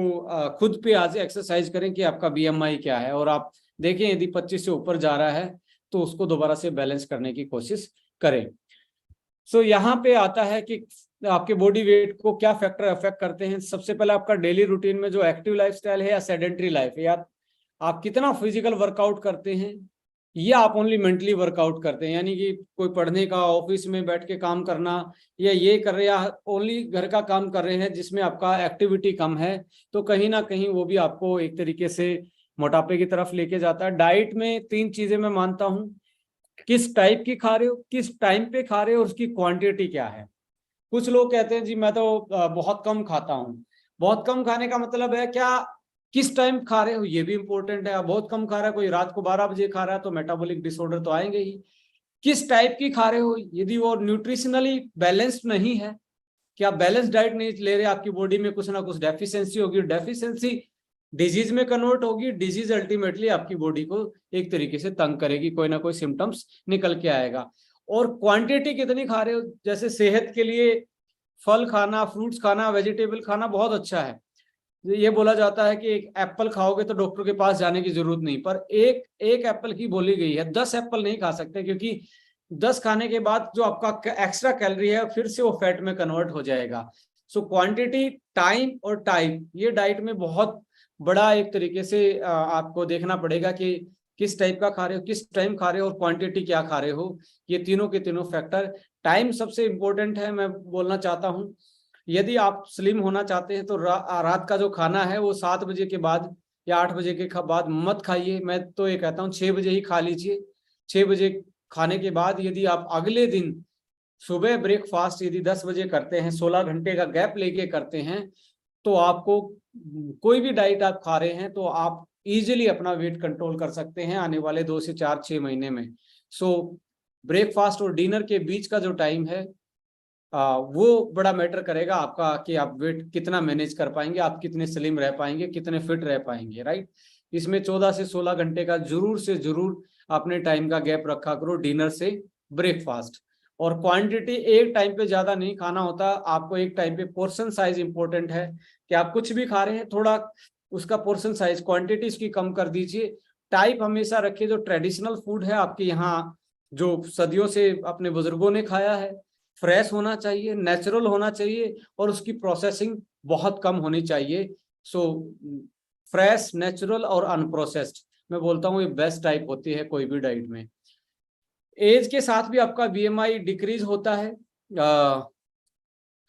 खुद पे आज एक्सरसाइज करें कि आपका बीएमआई क्या है, और आप देखें यदि 25 से ऊपर जा रहा है तो उसको दोबारा से बैलेंस करने की कोशिश करें। सो यहाँ पे आता है कि आपके बॉडी वेट को क्या फैक्टर अफेक्ट करते हैं। सबसे पहले आपका डेली रूटीन में जो एक्टिव लाइफस्टाइल है या सेडेंट्री लाइफ है, या आप कितना फिजिकल वर्कआउट करते हैं, या आप ओनली मेंटली वर्कआउट करते हैं, यानी कि कोई पढ़ने का, ऑफिस में बैठ के काम करना, या ये कर रहे, या ओनली घर का काम कर रहे हैं जिसमें आपका एक्टिविटी कम है, तो कहीं ना कहीं वो भी आपको एक तरीके से मोटापे की तरफ लेके जाता है। डाइट में 3 चीजें मैं मानता हूँ, किस टाइप की खा रहे हो, किस टाइम पे खा रहे हो, और उसकी क्वांटिटी क्या है। कुछ लोग कहते हैं जी मैं तो बहुत कम खाता हूँ। बहुत कम खाने का मतलब है क्या, किस टाइम खा रहे हो ये भी इंपॉर्टेंट है। बहुत कम खा रहा है कोई, रात को 12 बजे खा रहा है, तो मेटाबॉलिक डिसऑर्डर तो आएंगे ही। किस टाइप की खा रहे हो, यदि वो न्यूट्रिशनली बैलेंस्ड नहीं है, कि आप बैलेंस डाइट नहीं ले रहे, आपकी बॉडी में कुछ ना कुछ डेफिशिएंसी होगी, डेफिशिएंसी डिजीज में कन्वर्ट होगी, डिजीज अल्टीमेटली आपकी बॉडी को एक तरीके से तंग करेगी, कोई ना कोई सिम्टम्स निकल के आएगा। और क्वांटिटी कितनी खा रहे हो, जैसे सेहत के लिए फल खाना, फ्रूट्स खाना, वेजिटेबल खाना बहुत अच्छा है। ये बोला जाता है कि एक एप्पल खाओगे तो डॉक्टर के पास जाने की जरूरत नहीं, पर एक एप्पल की बोली गई है, 10 एप्पल नहीं खा सकते, क्योंकि 10 खाने के बाद जो आपका एक्स्ट्रा कैलोरी है फिर से वो फैट में कन्वर्ट हो जाएगा। सो क्वांटिटी, टाइम और टाइप, ये डाइट में बहुत बड़ा एक तरीके से आपको देखना पड़ेगा कि किस टाइप का खा रहे हो, किस टाइम खा रहे हो, और क्वांटिटी क्या खा रहे हो। ये तीनों के तीनों फैक्टर। टाइम सबसे इंपॉर्टेंट है, मैं बोलना चाहता हूँ। यदि आप स्लिम होना चाहते हैं तो रात का जो खाना है वो 7 बजे के बाद या 8 बजे के बाद मत खाइए। मैं तो ये कहता हूँ 6 बजे ही खा लीजिए। 6 बजे खाने के बाद यदि आप अगले दिन सुबह ब्रेकफास्ट यदि 10 बजे करते हैं, 16 घंटे का गैप लेके करते हैं, तो आपको कोई भी डाइट आप खा रहे हैं तो आप इजीली अपना वेट कंट्रोल कर सकते हैं आने वाले 2 से 4-6 महीने में। सो ब्रेकफास्ट और डिनर के बीच का जो टाइम है वो बड़ा मैटर करेगा आपका, कि आप वेट कितना मैनेज कर पाएंगे, आप कितने स्लिम रह पाएंगे, कितने फिट रह पाएंगे, राइट। इसमें 14 से 16 घंटे का जरूर से जरूर अपने टाइम का गैप रखा करो डिनर से ब्रेकफास्ट। और क्वांटिटी एक टाइम पे ज्यादा नहीं खाना होता आपको, एक टाइम पे पोर्शन साइज इंपॉर्टेंट है, कि आप कुछ भी खा रहे हैं थोड़ा उसका पोर्शन साइज, क्वांटिटी उसकी कम कर दीजिए। टाइप हमेशा रखिए, जो ट्रेडिशनल फूड है आपके यहाँ, जो सदियों से अपने बुजुर्गों ने खाया है, फ्रेश होना चाहिए, नेचुरल होना चाहिए, और उसकी प्रोसेसिंग बहुत कम होनी चाहिए। सो फ्रेश, नेचुरल और अनप्रोसेस्ड, मैं बोलता हूँ ये बेस्ट टाइप होती है कोई भी डाइट में। एज के साथ भी आपका बीएमआई डिक्रीज होता है।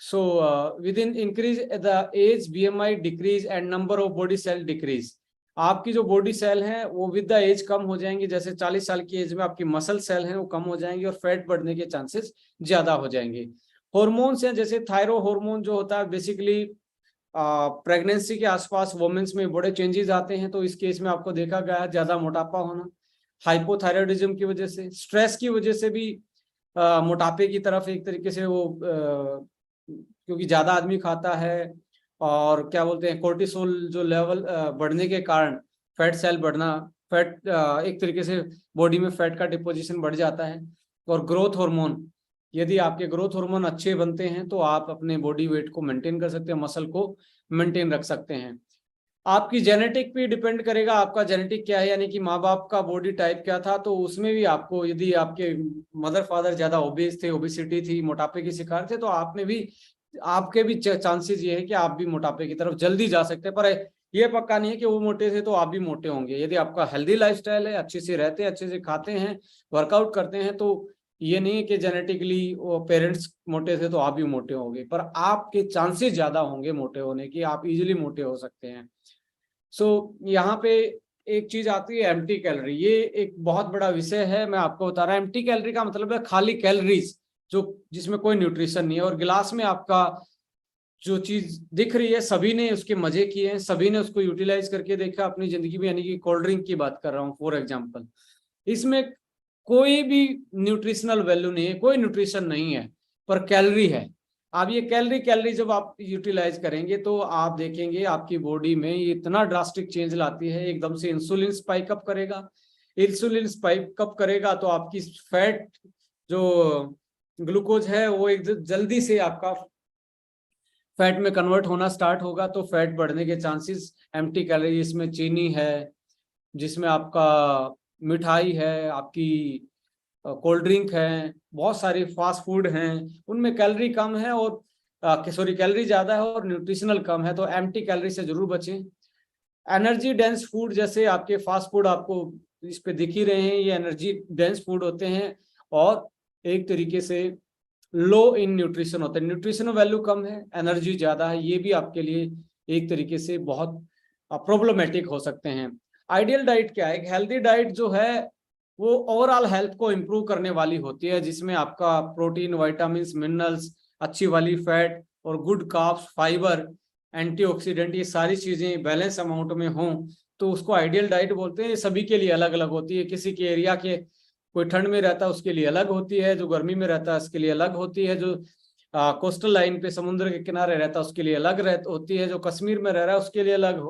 So with in increase the age BMI decrease and number of body cell decrease. आपकी जो बॉडी सेल हैं वो विद द एज कम हो जाएंगी। जैसे 40 साल की एज में आपकी मसल सेल हैं वो कम हो जाएंगी, और फैट बढ़ने के चांसेस ज्यादा हो जाएंगे। हॉर्मोन्स हैं, जैसे थायरो हार्मोन जो होता है, बेसिकली प्रेगनेंसी के आसपास वुमेन्स में बड़े चेंजेस आते हैं, तो इस केस में आपको देखा गया है ज्यादा मोटापा होना। हाइपोथायराइडिज्म की वजह से, स्ट्रेस की वजह से भी मोटापे की तरफ एक तरीके से वो क्योंकि ज्यादा आदमी खाता है, और क्या बोलते हैं कोर्टिसोल जो लेवल बढ़ने के कारण फैट सेल बढ़ना, फैट एक तरीके से बॉडी में फैट का डिपोजिशन बढ़ जाता है। और ग्रोथ हार्मोन, यदि आपके ग्रोथ हार्मोन अच्छे बनते हैं तो आप अपने बॉडी वेट को मेंटेन कर सकते हैं, मसल को मेंटेन रख सकते हैं। आपकी जेनेटिक पे डिपेंड करेगा, आपका जेनेटिक क्या है, यानी कि माँ बाप का बॉडी टाइप क्या था, तो उसमें भी आपको, यदि आपके मदर फादर ज्यादा ओबेस थे, ओबेसिटी थी, मोटापे के शिकार थे, तो आप में भी, आपके भी चांसेस ये है कि आप भी मोटापे की तरफ जल्दी जा सकते हैं। पर ये पक्का नहीं है कि वो मोटे थे तो आप भी मोटे होंगे। यदि आपका हेल्दी लाइफस्टाइल है, अच्छे से रहते हैं, अच्छे से खाते हैं, वर्कआउट करते हैं, तो ये नहीं है कि जेनेटिकली वो पेरेंट्स मोटे थे तो आप भी मोटे होंगे, पर आपके चांसेस ज्यादा होंगे मोटे होने की, आप इजीली मोटे हो सकते हैं। यहाँ पे एक चीज आती है एम्प्टी कैलोरी, ये एक बहुत बड़ा विषय है। मैं आपको बता रहा हूँ, एम्प्टी कैलोरी का मतलब है खाली कैलोरीज, जो जिसमें कोई न्यूट्रिशन नहीं है, और गिलास में आपका जो चीज दिख रही है, सभी ने उसके मजे किए हैं, सभी ने उसको यूटिलाइज करके देखा अपनी जिंदगी में, यानी कि कोल्ड ड्रिंक की बात कर रहा हूँ फॉर एग्जाम्पल। इसमें कोई भी न्यूट्रिशनल वैल्यू नहीं है, कोई न्यूट्रिशन नहीं है, पर कैलोरी है। अब ये कैलोरी जब आप यूटिलाइज करेंगे तो आप देखेंगे आपकी बॉडी में ये इतना ड्रास्टिक चेंज लाती है, एकदम से इंसुलिन स्पाइक अप करेगा। इंसुलिन स्पाइक अप करेगा तो आपकी फैट जो ग्लूकोज है वो एक जल्दी से आपका फैट में कन्वर्ट होना स्टार्ट होगा, तो फैट बढ़ने के चांसेस। एम्प्टी कैलोरी, इसमें चीनी है, जिसमें आपका मिठाई है, आपकी कोल्ड ड्रिंक है, बहुत सारी फास्ट फूड हैं, उनमें कैलोरी कम है और कैलोरी ज्यादा है और न्यूट्रिशनल कम है, तो एम्प्टी कैलोरी से जरूर बचें। एनर्जी डेंस फूड, जैसे आपके फास्ट फूड आपको इस पे दिख ही रहे हैं, ये एनर्जी डेंस फूड होते हैं और एक तरीके से लो इन न्यूट्रिशन होते हैं, न्यूट्रिशन वैल्यू कम है, एनर्जी ज्यादा है, ये भी आपके लिए एक तरीके से बहुत प्रॉब्लमेटिक हो सकते हैं। आइडियल डाइट क्या है? एक हेल्दी डाइट जो है वो ओवरऑल हेल्थ को इम्प्रूव करने वाली होती है, जिसमें आपका प्रोटीन, विटामिन, मिनरल्स, अच्छी वाली फैट और गुड कार्ब्स, फाइबर, एंटीऑक्सीडेंट, ये सारी चीजें बैलेंस अमाउंट में हों, तो उसको आइडियल डाइट बोलते हैं। सभी के लिए अलग अलग होती है, किसी के एरिया के, कोई ठंड में रहता है उसके लिए अलग होती है, जो गर्मी में रहता है उसके लिए अलग होती है, जो कोस्टल लाइन पे समुद्र के किनारे रहता है उसके लिए अलग होती है, जो कश्मीर में रह रहा है उसके लिए अलग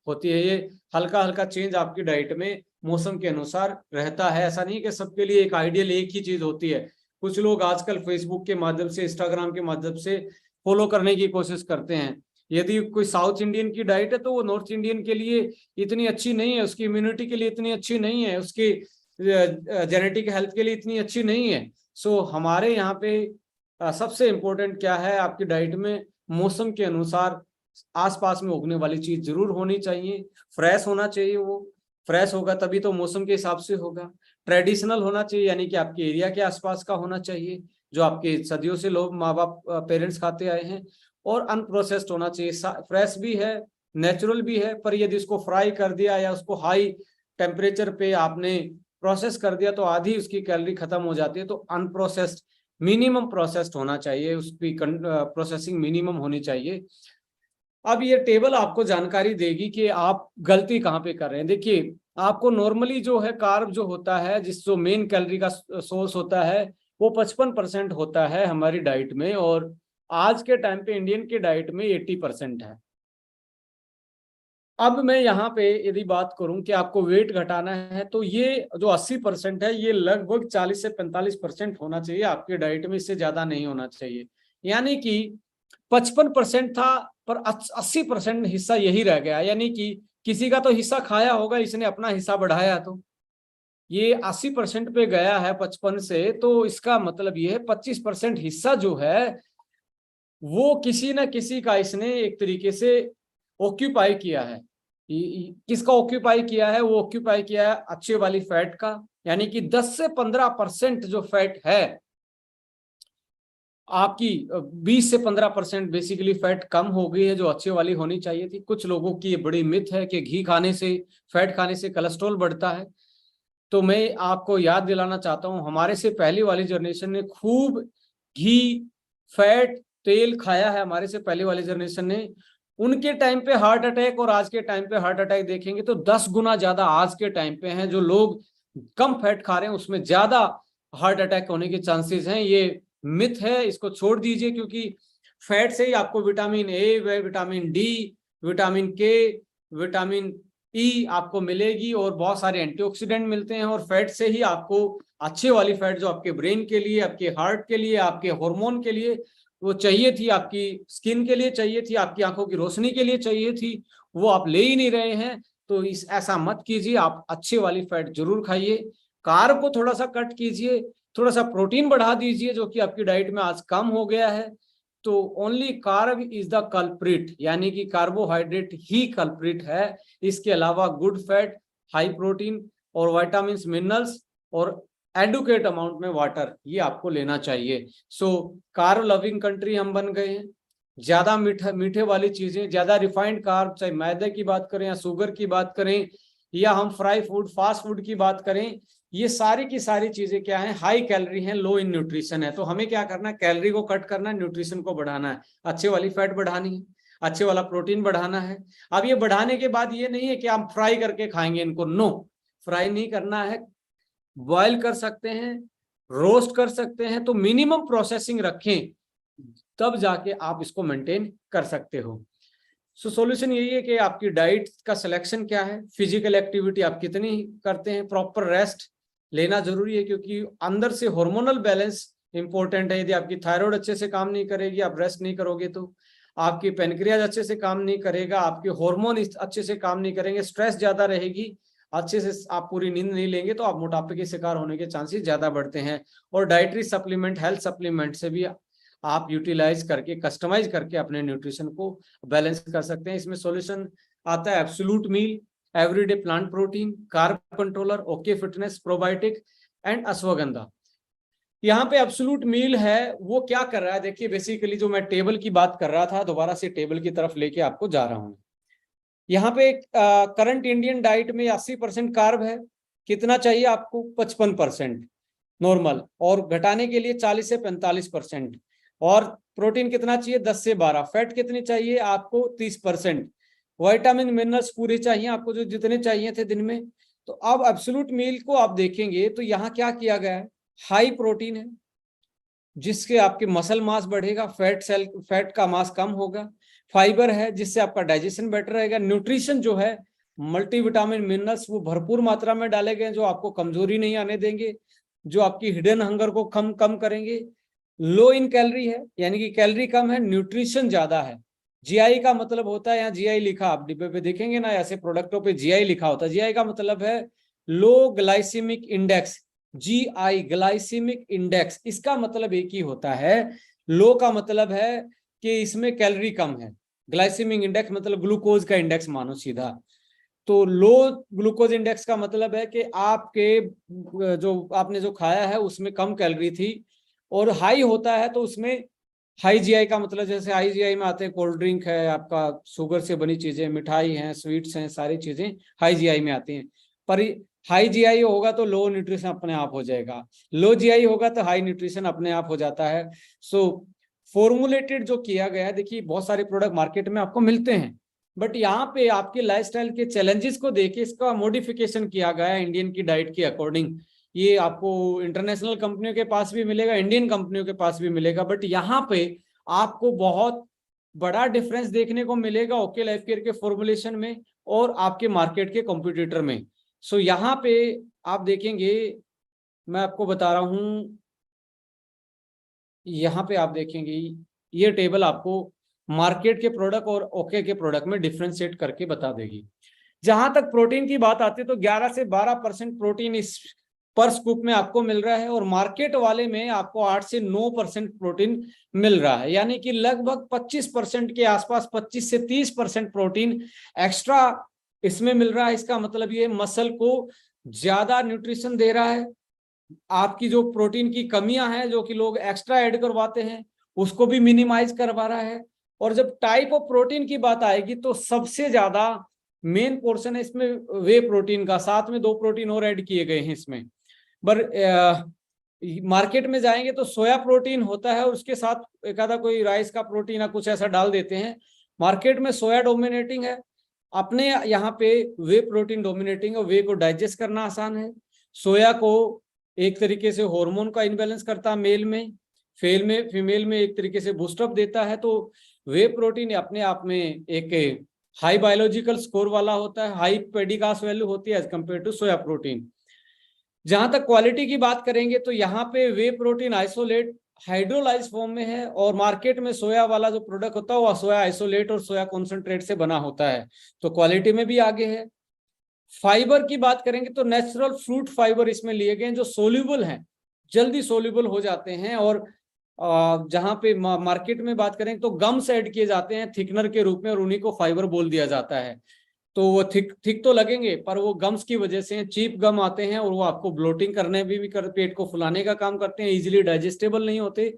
होती है। ये हल्का हल्का चेंज आपकी डाइट में मौसम के अनुसार रहता है, ऐसा नहीं कि सबके लिए एक आइडियल एक ही चीज होती है। कुछ लोग आजकल फेसबुक के माध्यम से, इंस्टाग्राम के माध्यम से फॉलो करने की कोशिश करते हैं। यदि कोई साउथ इंडियन की डाइट है तो वो नॉर्थ इंडियन के लिए इतनी अच्छी नहीं है, उसकी इम्यूनिटी के लिए इतनी अच्छी नहीं है, उसकी जेनेटिक हेल्थ के लिए इतनी अच्छी नहीं है। हमारे यहाँ पे सबसे इम्पोर्टेंट क्या है, आपकी डाइट में मौसम के अनुसार आसपास में उगने वाली चीज जरूर होनी चाहिए, फ्रेश होना चाहिए, वो फ्रेश होगा तभी तो मौसम के हिसाब से होगा। ट्रेडिशनल होना चाहिए, यानी कि आपके एरिया के आसपास का होना चाहिए, जो आपके सदियों से लोग, माँ बाप, पेरेंट्स खाते आए हैं। और अनप्रोसेस्ड होना चाहिए, फ्रेश भी है, नेचुरल भी है, पर यदि उसको फ्राई कर दिया या उसको हाई टेम्परेचर पे आपने प्रोसेस कर दिया तो आधी उसकी कैलोरी खत्म हो जाती है। तो अनप्रोसेस्ड, मिनिमम प्रोसेस्ड होना चाहिए, उसकी प्रोसेसिंग मिनिमम होनी चाहिए। अब ये टेबल आपको जानकारी देगी कि आप गलती कहाँ पे कर रहे हैं। देखिए, आपको नॉर्मली जो है कार्ब जो होता है, जो मेन कैलोरी का सोर्स होता है, वो 55% होता है हमारी डाइट में, और आज के टाइम पे इंडियन की डाइट में 80% है। अब मैं यहाँ पे यदि बात करूं कि आपको वेट घटाना है, तो ये जो 80% है, ये लगभग 40 से 45% होना चाहिए आपके डाइट में, इससे ज्यादा नहीं होना चाहिए। यानी कि 55% था पर 80% हिस्सा यही रह गया, यानी कि किसी का तो हिस्सा खाया होगा, इसने अपना हिस्सा बढ़ाया, तो ये 80% पे गया है 55 से, तो इसका मतलब ये है 25% हिस्सा जो है वो किसी ना किसी का इसने एक तरीके से ऑक्यूपाई किया है। किसका ऑक्यूपाई किया है? वो ऑक्यूपाई किया है अच्छे वाली फैट का, यानी कि 10 से 15% जो फैट है आपकी, 20 से 15% बेसिकली फैट कम हो गई है, जो अच्छे वाली होनी चाहिए थी। कुछ लोगों की ये बड़ी मिथ है कि घी खाने से, फैट खाने से कोलेस्ट्रॉल बढ़ता है। तो मैं आपको याद दिलाना चाहता हूं, हमारे से पहली वाली जनरेशन ने खूब घी, फैट, तेल खाया है, हमारे से पहले वाली जनरेशन ने। उनके टाइम पे हार्ट अटैक और आज के टाइम पे हार्ट अटैक देखेंगे तो 10 गुना ज्यादा आज के टाइम पे हैं। जो लोग कम फैट खा रहे हैं उसमें ज्यादा हार्ट अटैक होने के चांसेस हैं। ये मिथ है, इसको छोड़ दीजिए, क्योंकि फैट से ही आपको vitamin A, vitamin D, vitamin के, विटामिन ई आपको मिलेगी और बहुत सारे एंटीऑक्सीडेंट मिलते हैं। और फैट से ही आपको अच्छी वाली फैट जो आपके ब्रेन के लिए, आपके हार्ट के लिए, आपके हार्मोन के लिए वो चाहिए थी, आपकी स्किन के लिए चाहिए थी, आपकी आंखों की रोशनी के लिए चाहिए थी, वो आप ले ही नहीं रहे हैं। तो इस ऐसा मत कीजिए, आप अच्छी वाली फैट जरूर खाइए, कार्ब को थोड़ा सा कट कीजिए, थोड़ा सा प्रोटीन बढ़ा दीजिए जो कि आपकी डाइट में आज कम हो गया है। तो only carb is the culprit, यानी कि कार्बोहाइड्रेट ही कल्प्रिट है। इसके अलावा गुड फैट, हाई प्रोटीन और विटामिन मिनरल्स और एडुकेट अमाउंट में वाटर, ये आपको लेना चाहिए। सो कार्ब लविंग कंट्री हम बन गए हैं। ज्यादा मीठे वाली चीजें, ज्यादा रिफाइंड कार्ब, चाहे मैदे की बात करें या शुगर की बात करें या हम फ्राई फूड, फास्ट फूड की बात करें, ये सारी की सारी चीजें क्या है, हाई कैलोरी हैं, लो इन न्यूट्रिशन है। तो हमें क्या करना है, कैलोरी को कट करना है, न्यूट्रिशन को बढ़ाना है, अच्छे वाली फैट बढ़ानी है, अच्छे वाला प्रोटीन बढ़ाना है। अब ये बढ़ाने के बाद ये नहीं है कि आप फ्राई करके खाएंगे इनको, नो, फ्राई नहीं करना है, बॉयल कर सकते हैं, रोस्ट कर सकते हैं। तो मिनिमम प्रोसेसिंग रखें, तब जाके आप इसको मेंटेन कर सकते हो। सो सॉल्यूशन यही है कि आपकी डाइट का सिलेक्शन क्या है, फिजिकल एक्टिविटी आप कितनी करते हैं, प्रॉपर रेस्ट लेना जरूरी है, क्योंकि अंदर से हार्मोनल बैलेंस इंपॉर्टेंट है। यदि आपकी थायराइड अच्छे से काम नहीं करेगी, आप रेस्ट नहीं करोगे, तो आपकी पेनक्रियाज अच्छे से काम नहीं करेगा, आपके हार्मोन अच्छे से काम नहीं करेंगे, स्ट्रेस ज्यादा रहेगी, अच्छे से आप पूरी नींद नहीं लेंगे, तो आप मोटापे के शिकार होने के चांसेस ज्यादा बढ़ते हैं। और डाइटरी सप्लीमेंट, हेल्थ सप्लीमेंट से भी आप यूटिलाइज करके, कस्टमाइज करके अपने न्यूट्रिशन को बैलेंस कर सकते हैं। इसमें सॉल्यूशन आता है absolute meal, everyday plant protein, carb controller, okay fitness, probiotic and ashwagandha. यहाँ पे एब्सोल्यूट मील है, वो क्या कर रहा है, देखिए बेसिकली जो मैं टेबल की बात कर रहा था, दोबारा से टेबल की तरफ लेके आपको जा रहा हूं। यहाँ पे करंट इंडियन डाइट में 80% कार्ब है, कितना चाहिए आपको, 55% नॉर्मल, और घटाने के लिए 40 से 45%। और प्रोटीन कितना चाहिए, 10 से 12। फैट कितनी चाहिए आपको, 30%। विटामिन मिनरल्स पूरे चाहिए आपको, जो जितने चाहिए थे दिन में। तो अब एब्सोल्यूट मील को आप देखेंगे तो यहाँ क्या किया गया है, हाई प्रोटीन है जिसके आपके मसल मास बढ़ेगा, फैट का मास कम होगा। फाइबर है जिससे आपका डाइजेशन बेटर रहेगा। न्यूट्रिशन जो है, मल्टीविटामिन मिनरल्स वो भरपूर मात्रा में डाले गए जो आपको कमजोरी नहीं आने देंगे, जो आपकी हिडन हंगर को कम कम करेंगे। लो इन कैलोरी है, यानी कि कैलोरी कम है, न्यूट्रिशन ज्यादा है। जीआई का मतलब होता है, यहाँ जीआई लिखा, आप डिब्बे पे देखेंगे ना, ऐसे प्रोडक्टों पे जीआई लिखा होता है। जीआई का मतलब है low glycemic index, GI glycemic index, इसका मतलब एक ही होता है। लो का मतलब है कि इसमें कैलोरी कम है, ग्लाइसेमिक इंडेक्स मतलब ग्लूकोज का इंडेक्स मानो सीधा। तो लो ग्लूकोज इंडेक्स का मतलब है कि आपके जो आपने जो खाया है उसमें कम कैलोरी थी। और हाई होता है तो उसमें हाई जीआई का मतलब, जैसे हाई जीआई में आते हैं कोल्ड ड्रिंक है, आपका शुगर से बनी चीजें, मिठाई हैं, स्वीट्स हैं, सारी चीजें हाई जीआई में आती हैं। पर हाई जीआई होगा तो लो न्यूट्रिशन अपने आप हो जाएगा, लो जीआई होगा तो हाई न्यूट्रिशन अपने आप हो जाता है। सो फॉर्मुलेटेड जो किया गया है, देखिए बहुत सारे प्रोडक्ट मार्केट में आपको मिलते हैं, बट यहाँ पे आपके लाइफस्टाइल के चैलेंजेस को देके इसका मॉडिफिकेशन किया गया है इंडियन की डाइट के अकॉर्डिंग। ये आपको इंटरनेशनल कंपनियों के पास भी मिलेगा, इंडियन कंपनियों के पास भी मिलेगा, बट यहाँ पे आपको बहुत बड़ा डिफरेंस देखने को मिलेगा ओके लाइफ केयर के फॉर्मुलेशन में और आपके मार्केट के कॉम्पिटिटर में। सो यहाँ पे आप देखेंगे, मैं आपको बता रहा हूं, यहाँ पे आप देखेंगे ये टेबल आपको मार्केट के प्रोडक्ट और ओके के प्रोडक्ट में डिफ्रेंशिएट करके बता देगी। जहां तक प्रोटीन की बात आती है तो 11 से 12% प्रोटीन इस पर स्कूप में आपको मिल रहा है, और मार्केट वाले में आपको 8 से 9% प्रोटीन मिल रहा है, यानी कि लगभग 25% के आसपास, 25 से 30% प्रोटीन एक्स्ट्रा इसमें मिल रहा है। इसका मतलब ये मसल को ज्यादा न्यूट्रिशन दे रहा है, आपकी जो प्रोटीन की कमियां हैं जो कि लोग एक्स्ट्रा ऐड करवाते हैं उसको भी मिनिमाइज करवा रहा है। और जब टाइप ऑफ प्रोटीन की बात आएगी तो सबसे ज्यादा मेन पोर्शन है इसमें वे प्रोटीन का, साथ में 2 प्रोटीन और ऐड किए गए हैं इसमें। पर मार्केट में जाएंगे तो सोया प्रोटीन होता है और उसके साथ एक आधा कोई राइस का प्रोटीन या कुछ ऐसा डाल देते हैं। मार्केट में सोया डोमिनेटिंग है, अपने यहाँ पे वे प्रोटीन डोमिनेटिंग है, वे को डाइजेस्ट करना आसान है। सोया को एक तरीके से हार्मोन का इनबैलेंस करता है मेल में, फीमेल में एक तरीके से बूस्टअप देता है। तो वे प्रोटीन अपने आप में एक हाई बायोलॉजिकल स्कोर वाला होता है, हाई पेडिकास वैल्यू होती है as compare to soya protein. जहां तक क्वालिटी की बात करेंगे तो यहाँ पे whey protein isolate hydrolyse form में है, और मार्केट में सोया वाला जो प्रोडक्ट होता है वो सोया आइसोलेट और सोया कॉन्सेंट्रेट से बना होता है, तो क्वालिटी में भी आगे है। फाइबर की बात करेंगे तो नेचुरल फ्रूट फाइबर इसमें लिए गए जो सोल्यूबल हैं, जल्दी सोल्यूबल हो जाते हैं। और जहां पे मार्केट में बात करें तो गम्स ऐड किए जाते हैं थिकनर के रूप में, और उन्हीं को फाइबर बोल दिया जाता है। तो वो थिक तो लगेंगे, पर वो गम्स की वजह से चीप गम आते हैं, और वो आपको ब्लोटिंग करने भी पेट को फुलाने का काम करते हैं, इजीली डाइजेस्टेबल नहीं होते।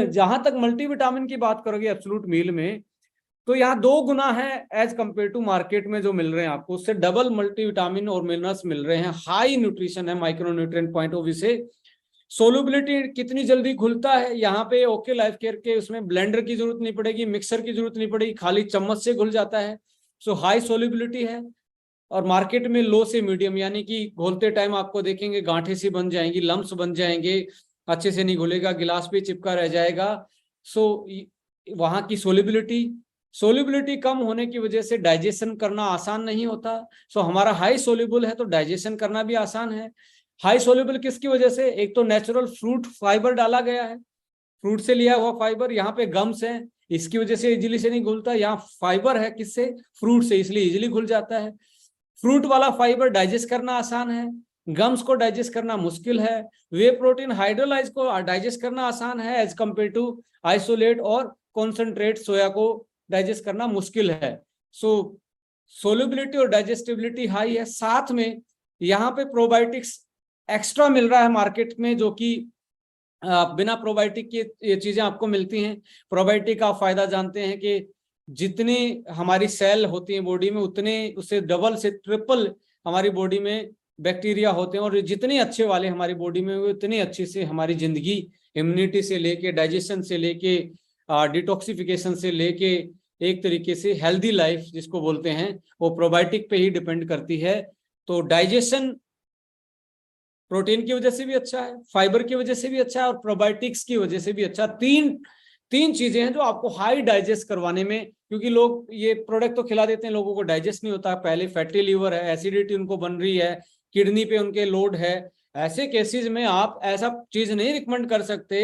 जहां तक मल्टीविटामिन की बात करोगे एब्सोल्यूट मील में, तो यहाँ 2 गुना है एज कंपेयर टू मार्केट में जो मिल रहे हैं आपको, उससे डबल मल्टीविटामिन और मिनरल्स मिल रहे हैं। हाई न्यूट्रिशन है micro nutrient point of view से। सोलुबिलिटी कितनी जल्दी खुलता है, यहाँ पे ओके लाइफ केयर के उसमें ब्लेंडर की जरूरत नहीं पड़ेगी, मिक्सर की जरूरत नहीं पड़ेगी, खाली चम्मच से घुल जाता है। सो हाई सोल्युबिलिटी है। और मार्केट में लो से मीडियम, यानी कि घोलते टाइम आपको देखेंगे गांठें सी बन जाएंगी, लम्स बन जाएंगे, अच्छे से नहीं घुलेगा, गिलास पे चिपका रह जाएगा। सो वहां की सोल्युबिलिटी कम होने की वजह से डाइजेशन करना आसान नहीं होता। सो हमारा हाई सोल्यूबल है तो डाइजेशन करना भी आसान है। हाई सोल्यूबल किसकी वजह से, एक तो नेचुरल फ्रूट फाइबर डाला गया है, फ्रूट से लिया हुआ फाइबर, यहाँ पे गम्स है इसकी वजह से इजीली से नहीं घुलता, यहाँ फाइबर है किससे, फ्रूट से, इसलिए इजीली घुल जाता है। फ्रूट वाला फाइबर डाइजेस्ट करना आसान है, गम्स को डाइजेस्ट करना मुश्किल है। वे प्रोटीन हाइड्रोलाइज को डाइजेस्ट करना आसान है एज कंपेयर टू आइसोलेट और कॉन्सेंट्रेट सोया को डाइजेस्ट करना मुश्किल है। सो सोल्युबिलिटी और डाइजेस्टिबिलिटी हाई है। साथ में यहाँ पे प्रोबायोटिक्स एक्स्ट्रा मिल रहा है मार्केट में, जो कि बिना प्रोबायोटिक की ये चीजें आपको मिलती हैं। प्रोबायोटिक का फायदा जानते हैं कि जितनी हमारी सेल होती है बॉडी में, उतने उससे डबल से ट्रिपल हमारी बॉडी में बैक्टीरिया होते हैं, और जितने अच्छे वाले हमारी बॉडी में उतनी अच्छी से हमारी जिंदगी, इम्यूनिटी से लेके, डाइजेशन से लेके, डिटॉक्सिफिकेशन से लेके, एक तरीके से हेल्दी लाइफ जिसको बोलते हैं, वो प्रोबायोटिक पे ही डिपेंड करती है। तो डाइजेशन प्रोटीन की वजह से भी अच्छा है, फाइबर की वजह से भी अच्छा है, और प्रोबायोटिक्स की वजह से भी अच्छा। तीन चीजें हैं जो आपको हाई डाइजेस्ट करवाने में, क्योंकि लोग ये प्रोडक्ट तो खिला देते हैं, लोगों को डाइजेस्ट नहीं होता। पहले फैटी लीवर है, एसिडिटी उनको बन रही है, किडनी पे उनके लोड है। ऐसे केसेस में आप ऐसा चीज नहीं रिकमेंड कर सकते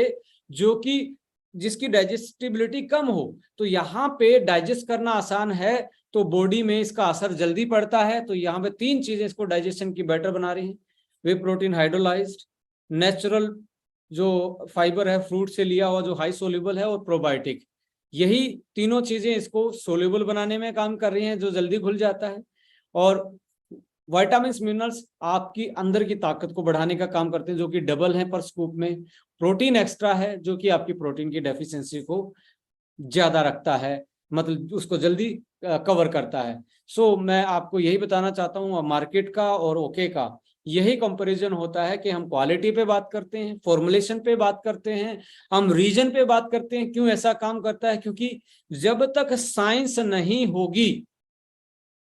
जो कि जिसकी डाइजेस्टिबिलिटी कम हो। तो यहाँ पे डाइजेस्ट करना आसान है, तो बॉडी में इसका असर जल्दी पड़ता है। तो यहाँ पे 3 चीजें इसको डाइजेशन की बेटर बना रही हैं, वे प्रोटीन हाइड्रोलाइज्ड, नेचुरल जो फाइबर है फ्रूट से लिया हुआ जो हाई सोल्यूबल है, और प्रोबायोटिक। यही तीनों चीजें इसको सोल्यूबल बनाने में काम कर रही हैं, जो जल्दी घुल जाता है। और विटामिन मिनरल्स आपकी अंदर की ताकत को बढ़ाने का काम करते हैं, जो कि डबल है पर स्कूप में। प्रोटीन एक्स्ट्रा है जो कि आपकी प्रोटीन की डेफिशिएंसी को ज्यादा रखता है, मतलब उसको जल्दी कवर करता है। सो मैं आपको यही बताना चाहता हूँ, मार्केट का और ओके का यही कंपैरिजन होता है कि हम क्वालिटी पे बात करते हैं, फॉर्मुलेशन पे बात करते हैं, हम रीजन पे बात करते हैं। क्यों ऐसा काम करता है, क्योंकि जब तक साइंस नहीं होगी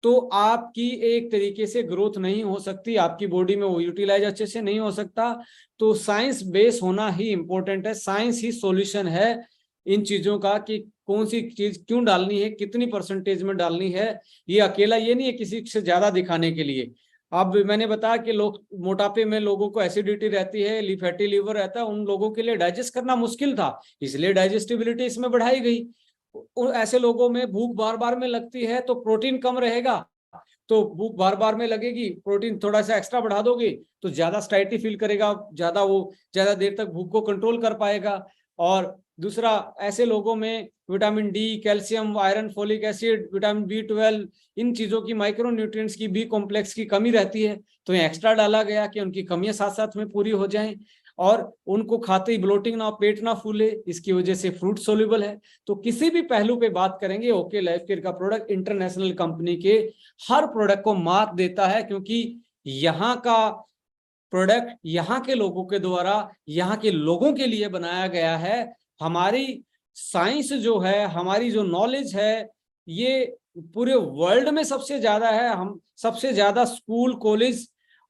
तो आपकी एक तरीके से ग्रोथ नहीं हो सकती, आपकी बॉडी में वो यूटिलाइज अच्छे से नहीं हो सकता। तो साइंस बेस होना ही इंपॉर्टेंट है, साइंस ही सॉल्यूशन है इन चीजों का, कि कौन सी चीज क्यों डालनी है, कितनी परसेंटेज में डालनी है। ये अकेला ये नहीं है किसी से ज्यादा दिखाने के लिए। अब मैंने बताया कि लोग मोटापे में लोगों को एसिडिटी रहती है, फैटी लीवर रहता है, उन लोगों के लिए डाइजेस्ट करना मुश्किल था, इसलिए डाइजेस्टिबिलिटी इसमें बढ़ाई गई। ऐसे लोगों में भूख बार बार में लगती है तो प्रोटीन कम रहेगा, तो भूख बार बार में लगेगी, प्रोटीन थोड़ा सा एक्स्ट्रा बढ़ा दोगे तो ज्यादा स्टाइटी फील करेगा, ज्यादा देर तक भूख को कंट्रोल कर पाएगा। और दूसरा, ऐसे लोगों में vitamin D, calcium, iron, folic acid, vitamin B12, इन चीजों की, माइक्रो न्यूट्रिएंट्स की, बी कॉम्प्लेक्स की कमी रहती है, तो ये एक्स्ट्रा डाला गया कि उनकी कमियां साथ साथ में पूरी हो जाएं, और उनको खाते ही ब्लोटिंग ना, पेट ना फूले, इसकी वजह से फ्रूट सोल्यूबल है। तो किसी भी पहलू पे बात करेंगे, ओके लाइफ केयर का प्रोडक्ट इंटरनेशनल कंपनी के हर प्रोडक्ट को मात देता है, क्योंकि यहाँ का प्रोडक्ट यहाँ के लोगों के द्वारा, यहाँ के लोगों के लिए बनाया गया है। हमारी साइंस जो है, हमारी जो नॉलेज है, ये पूरे वर्ल्ड में सबसे ज्यादा है। हम सबसे ज्यादा स्कूल, कॉलेज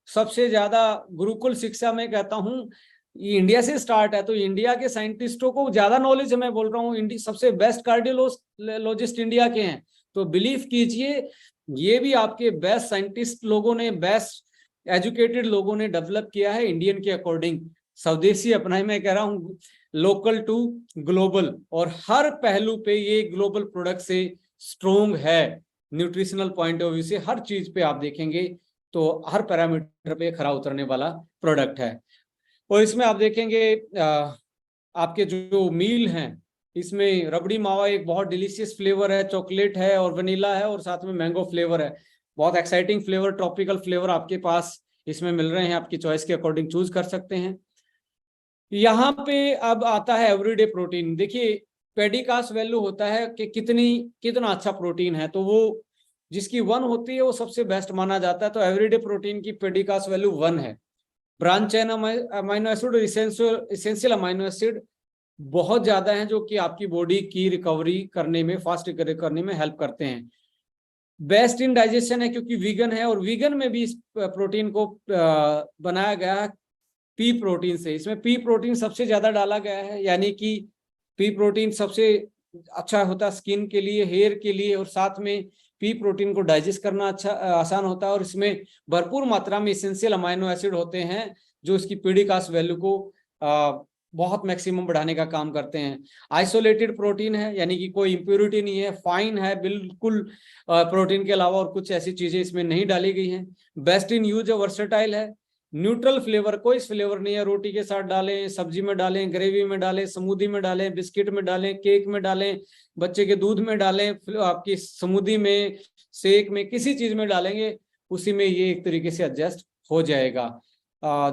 सबसे ज्यादा गुरुकुल शिक्षा में कहता हूँ ये इंडिया से स्टार्ट है, तो इंडिया के साइंटिस्टों को ज्यादा नॉलेज है। मैं बोल रहा हूँ इंडिया सबसे बेस्ट कार्डियोलॉजिस्ट इंडिया के हैं, तो बिलीव कीजिए ये भी आपके बेस्ट साइंटिस्ट लोगों ने, बेस्ट एजुकेटेड लोगों ने डेवलप किया है इंडियन के अकॉर्डिंग। स्वदेशी अपना ही मैं कह रहा हूँ, लोकल टू ग्लोबल, और हर पहलू पे ये ग्लोबल प्रोडक्ट से स्ट्रोंग है। न्यूट्रिशनल पॉइंट ऑफ व्यू से हर चीज पे आप देखेंगे तो हर पैरामीटर पे खरा उतरने वाला प्रोडक्ट है। और इसमें आप देखेंगे आपके जो मील हैं, इसमें रबड़ी मावा एक बहुत डिलीशियस फ्लेवर है, चॉकलेट है और वनीला है, और साथ में मैंगो फ्लेवर है। बहुत एक्साइटिंग फ्लेवर, ट्रॉपिकल फ्लेवर आपके पास इसमें मिल रहे हैं, आपकी चॉइस के अकॉर्डिंग चूज कर सकते हैं। यहाँ पे अब आता है एवरीडे प्रोटीन। देखिए पेडिकास वैल्यू होता है कि कितना अच्छा प्रोटीन है, तो वो जिसकी 1 होती है वो सबसे बेस्ट माना जाता है। तो एवरीडे प्रोटीन की पेडिकास वैल्यू 1 है। ब्रांच चेन अमाइनो एसिड और इसेंशियल अमाइनो एसिड बहुत ज्यादा हैं, जो कि आपकी बॉडी की रिकवरी करने में, फास्ट रिकवरी करने में हेल्प करते हैं। बेस्ट इन डाइजेशन है क्योंकि वीगन है, और वीगन में भी इस प्रोटीन को बनाया गया है पी प्रोटीन से। इसमें पी प्रोटीन सबसे ज्यादा डाला गया है, यानी कि पी प्रोटीन सबसे अच्छा होता है स्किन के लिए, हेयर के लिए, और साथ में पी प्रोटीन को डाइजेस्ट करना अच्छा आसान होता है। और इसमें भरपूर मात्रा में इसेंशियल अमाइनो एसिड होते हैं जो इसकी पीडिकास वैल्यू को बहुत मैक्सिमम बढ़ाने का काम करते हैं। आइसोलेटेड प्रोटीन है, यानी कि कोई इंप्योरिटी नहीं है, फाइन है बिल्कुल, प्रोटीन के अलावा और कुछ ऐसी चीजें इसमें नहीं डाली गई हैं। बेस्ट इन यूज है, वर्सेटाइल है, न्यूट्रल फ्लेवर, कोई फ्लेवर नहीं है। रोटी के साथ डालें, सब्जी में डालें, ग्रेवी में डालें, स्मूदी में डालें, बिस्किट में डालें, केक में डालें, बच्चे के दूध में डालें, आपकी स्मूदी में, शेक में, किसी चीज में डालेंगे उसी में ये एक तरीके से एडजस्ट हो जाएगा।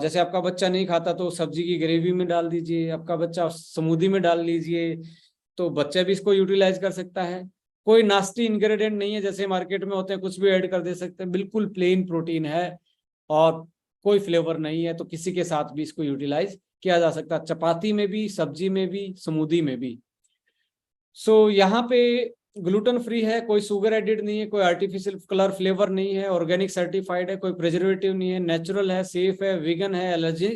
जैसे आपका बच्चा नहीं खाता तो सब्जी की ग्रेवी में डाल दीजिए, आपका बच्चा स्मूदी में डाल लीजिए, तो बच्चा भी इसको यूटिलाइज कर सकता है। कोई नास्टी इंग्रेडिएंट नहीं है जैसे मार्केट में होते हैं, कुछ भी ऐड कर दे सकते हैं। बिल्कुल प्लेन प्रोटीन है और कोई फ्लेवर नहीं है, तो किसी के साथ भी इसको यूटिलाइज किया जा सकता है, चपाती में भी, सब्जी में भी, स्मूदी में भी। सो यहाँ पे ग्लूटेन फ्री है, कोई शुगर एडिड नहीं है, कोई आर्टिफिशियल कलर फ्लेवर नहीं है, ऑर्गेनिक सर्टिफाइड है, कोई प्रिजर्वेटिव नहीं है, नेचुरल है, सेफ है, वीगन है, एलर्जी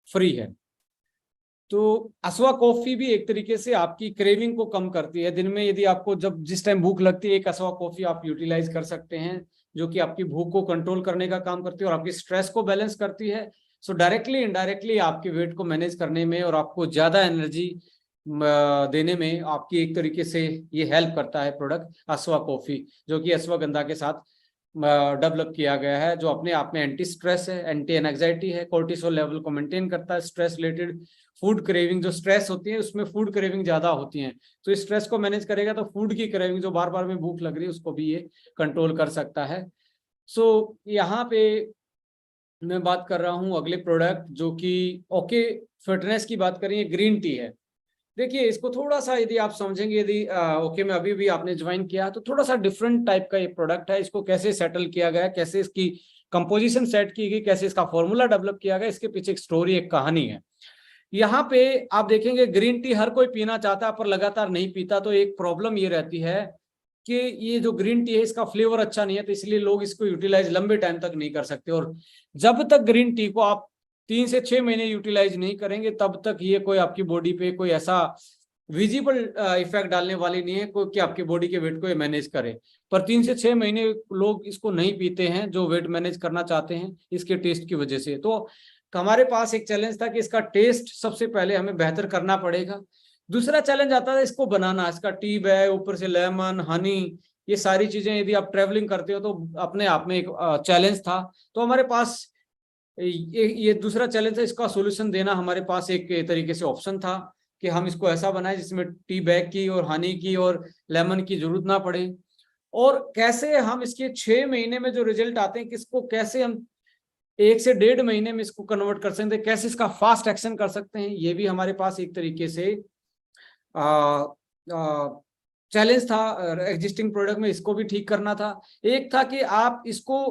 फ्री है। तो असवा कॉफी भी एक तरीके से आपकी क्रेविंग को कम करती है। दिन में यदि आपको जब जिस टाइम भूख लगती है, एक असवा कॉफी आप यूटिलाइज कर सकते हैं, जो कि आपकी भूख को कंट्रोल करने का काम करती है और आपकी स्ट्रेस को बैलेंस करती है। सो डायरेक्टली इनडायरेक्टली आपके वेट को मैनेज करने में और आपको ज्यादा एनर्जी देने में आपकी एक तरीके से ये हेल्प करता है प्रोडक्ट असवा कॉफी, जो कि अश्वगंधा के साथ डेवलप किया गया है, जो अपने आप में एंटी स्ट्रेस है, एंटी एंजाइटी है, कोर्टिसोल लेवल को मेंटेन करता है, स्ट्रेस रिलेटेड फूड क्रेविंग, जो स्ट्रेस होती है उसमें फूड क्रेविंग ज्यादा होती है, तो इस स्ट्रेस को मैनेज करेगा तो फूड की क्रेविंग जो बार बार में भूख लग रही है उसको भी ये कंट्रोल कर सकता है। सो यहाँ पे मैं बात कर रहा हूँ अगले प्रोडक्ट, जो कि ओके फिटनेस की बात करें, ग्रीन टी है। देखिए इसको थोड़ा सा यदि आप समझेंगे, यदि ओके में अभी भी आपने ज्वाइन किया तो थोड़ा सा डिफरेंट टाइप का ये प्रोडक्ट है। इसको कैसे सेटल किया गया, कैसे इसकी कंपोजिशन सेट की गई, कैसे इसका फॉर्मूला डेवलप किया गया, इसके पीछे एक स्टोरी, एक कहानी है। यहाँ पे आप देखेंगे ग्रीन टी हर कोई पीना चाहता है पर लगातार नहीं पीता, तो एक प्रॉब्लम ये रहती है कि ये जो ग्रीन टी है इसका फ्लेवर अच्छा नहीं है, तो इसलिए लोग इसको यूटिलाइज लंबे टाइम तक नहीं कर सकते। और जब तक ग्रीन टी को आप 3 से 6 महीने यूटिलाइज नहीं करेंगे तब तक ये कोई आपकी बॉडी पे कोई ऐसा विजिबल इफेक्ट डालने वाली नहीं है कोई कि आपकी बॉडी के वेट को ये मैनेज करे। पर 3 से 6 महीने लोग इसको नहीं पीते हैं जो वेट मैनेज करना चाहते हैं इसके टेस्ट की वजह से। तो हमारे पास एक चैलेंज था कि इसका टेस्ट सबसे पहले हमें बेहतर करना पड़ेगा। दूसरा चैलेंज आता है इसको बनाना, इसका टी बैग, ऊपर से लेमन, हनी, ये सारी चीजें यदि आप ट्रेवलिंग करते हो तो अपने आप में एक चैलेंज था। तो हमारे पास ये दूसरा चैलेंज है, इसका सोल्यूशन देना हमारे पास एक तरीके से ऑप्शन था कि हम इसको ऐसा बनाए जिसमें टी बैग की और हनी की और लेमन की जरूरत ना पड़े। और कैसे हम इसके 6 महीने में जो रिजल्ट आते हैं किसको कैसे हम 1 से 1.5 महीने में इसको कन्वर्ट कर सकते हैं, कैसे इसका फास्ट एक्शन कर सकते हैं, ये भी हमारे पास एक तरीके से चैलेंज था। एग्जिस्टिंग प्रोडक्ट में इसको भी ठीक करना था। एक था कि आप इसको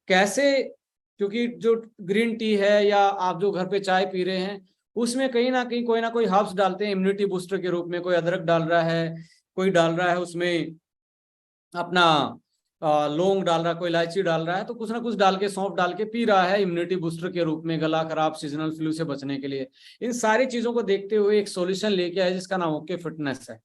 कैसे, क्योंकि जो ग्रीन टी है या आप जो घर पे चाय पी रहे हैं उसमें कहीं ना कहीं कोई ना कोई हर्ब्स डालते हैं इम्यूनिटी बूस्टर के रूप में, कोई अदरक डाल रहा है, कोई डाल रहा है उसमें अपना लौंग डाल रहा है, कोई इलायची डाल रहा है, तो कुछ ना कुछ डाल के, सौंफ डाल के पी रहा है इम्यूनिटी बूस्टर के रूप में, गला खराब, सीजनल फ्लू से बचने के लिए। इन सारी चीजों को देखते हुए एक सॉल्यूशन लेके आए जिसका नाम ओके फिटनेस है।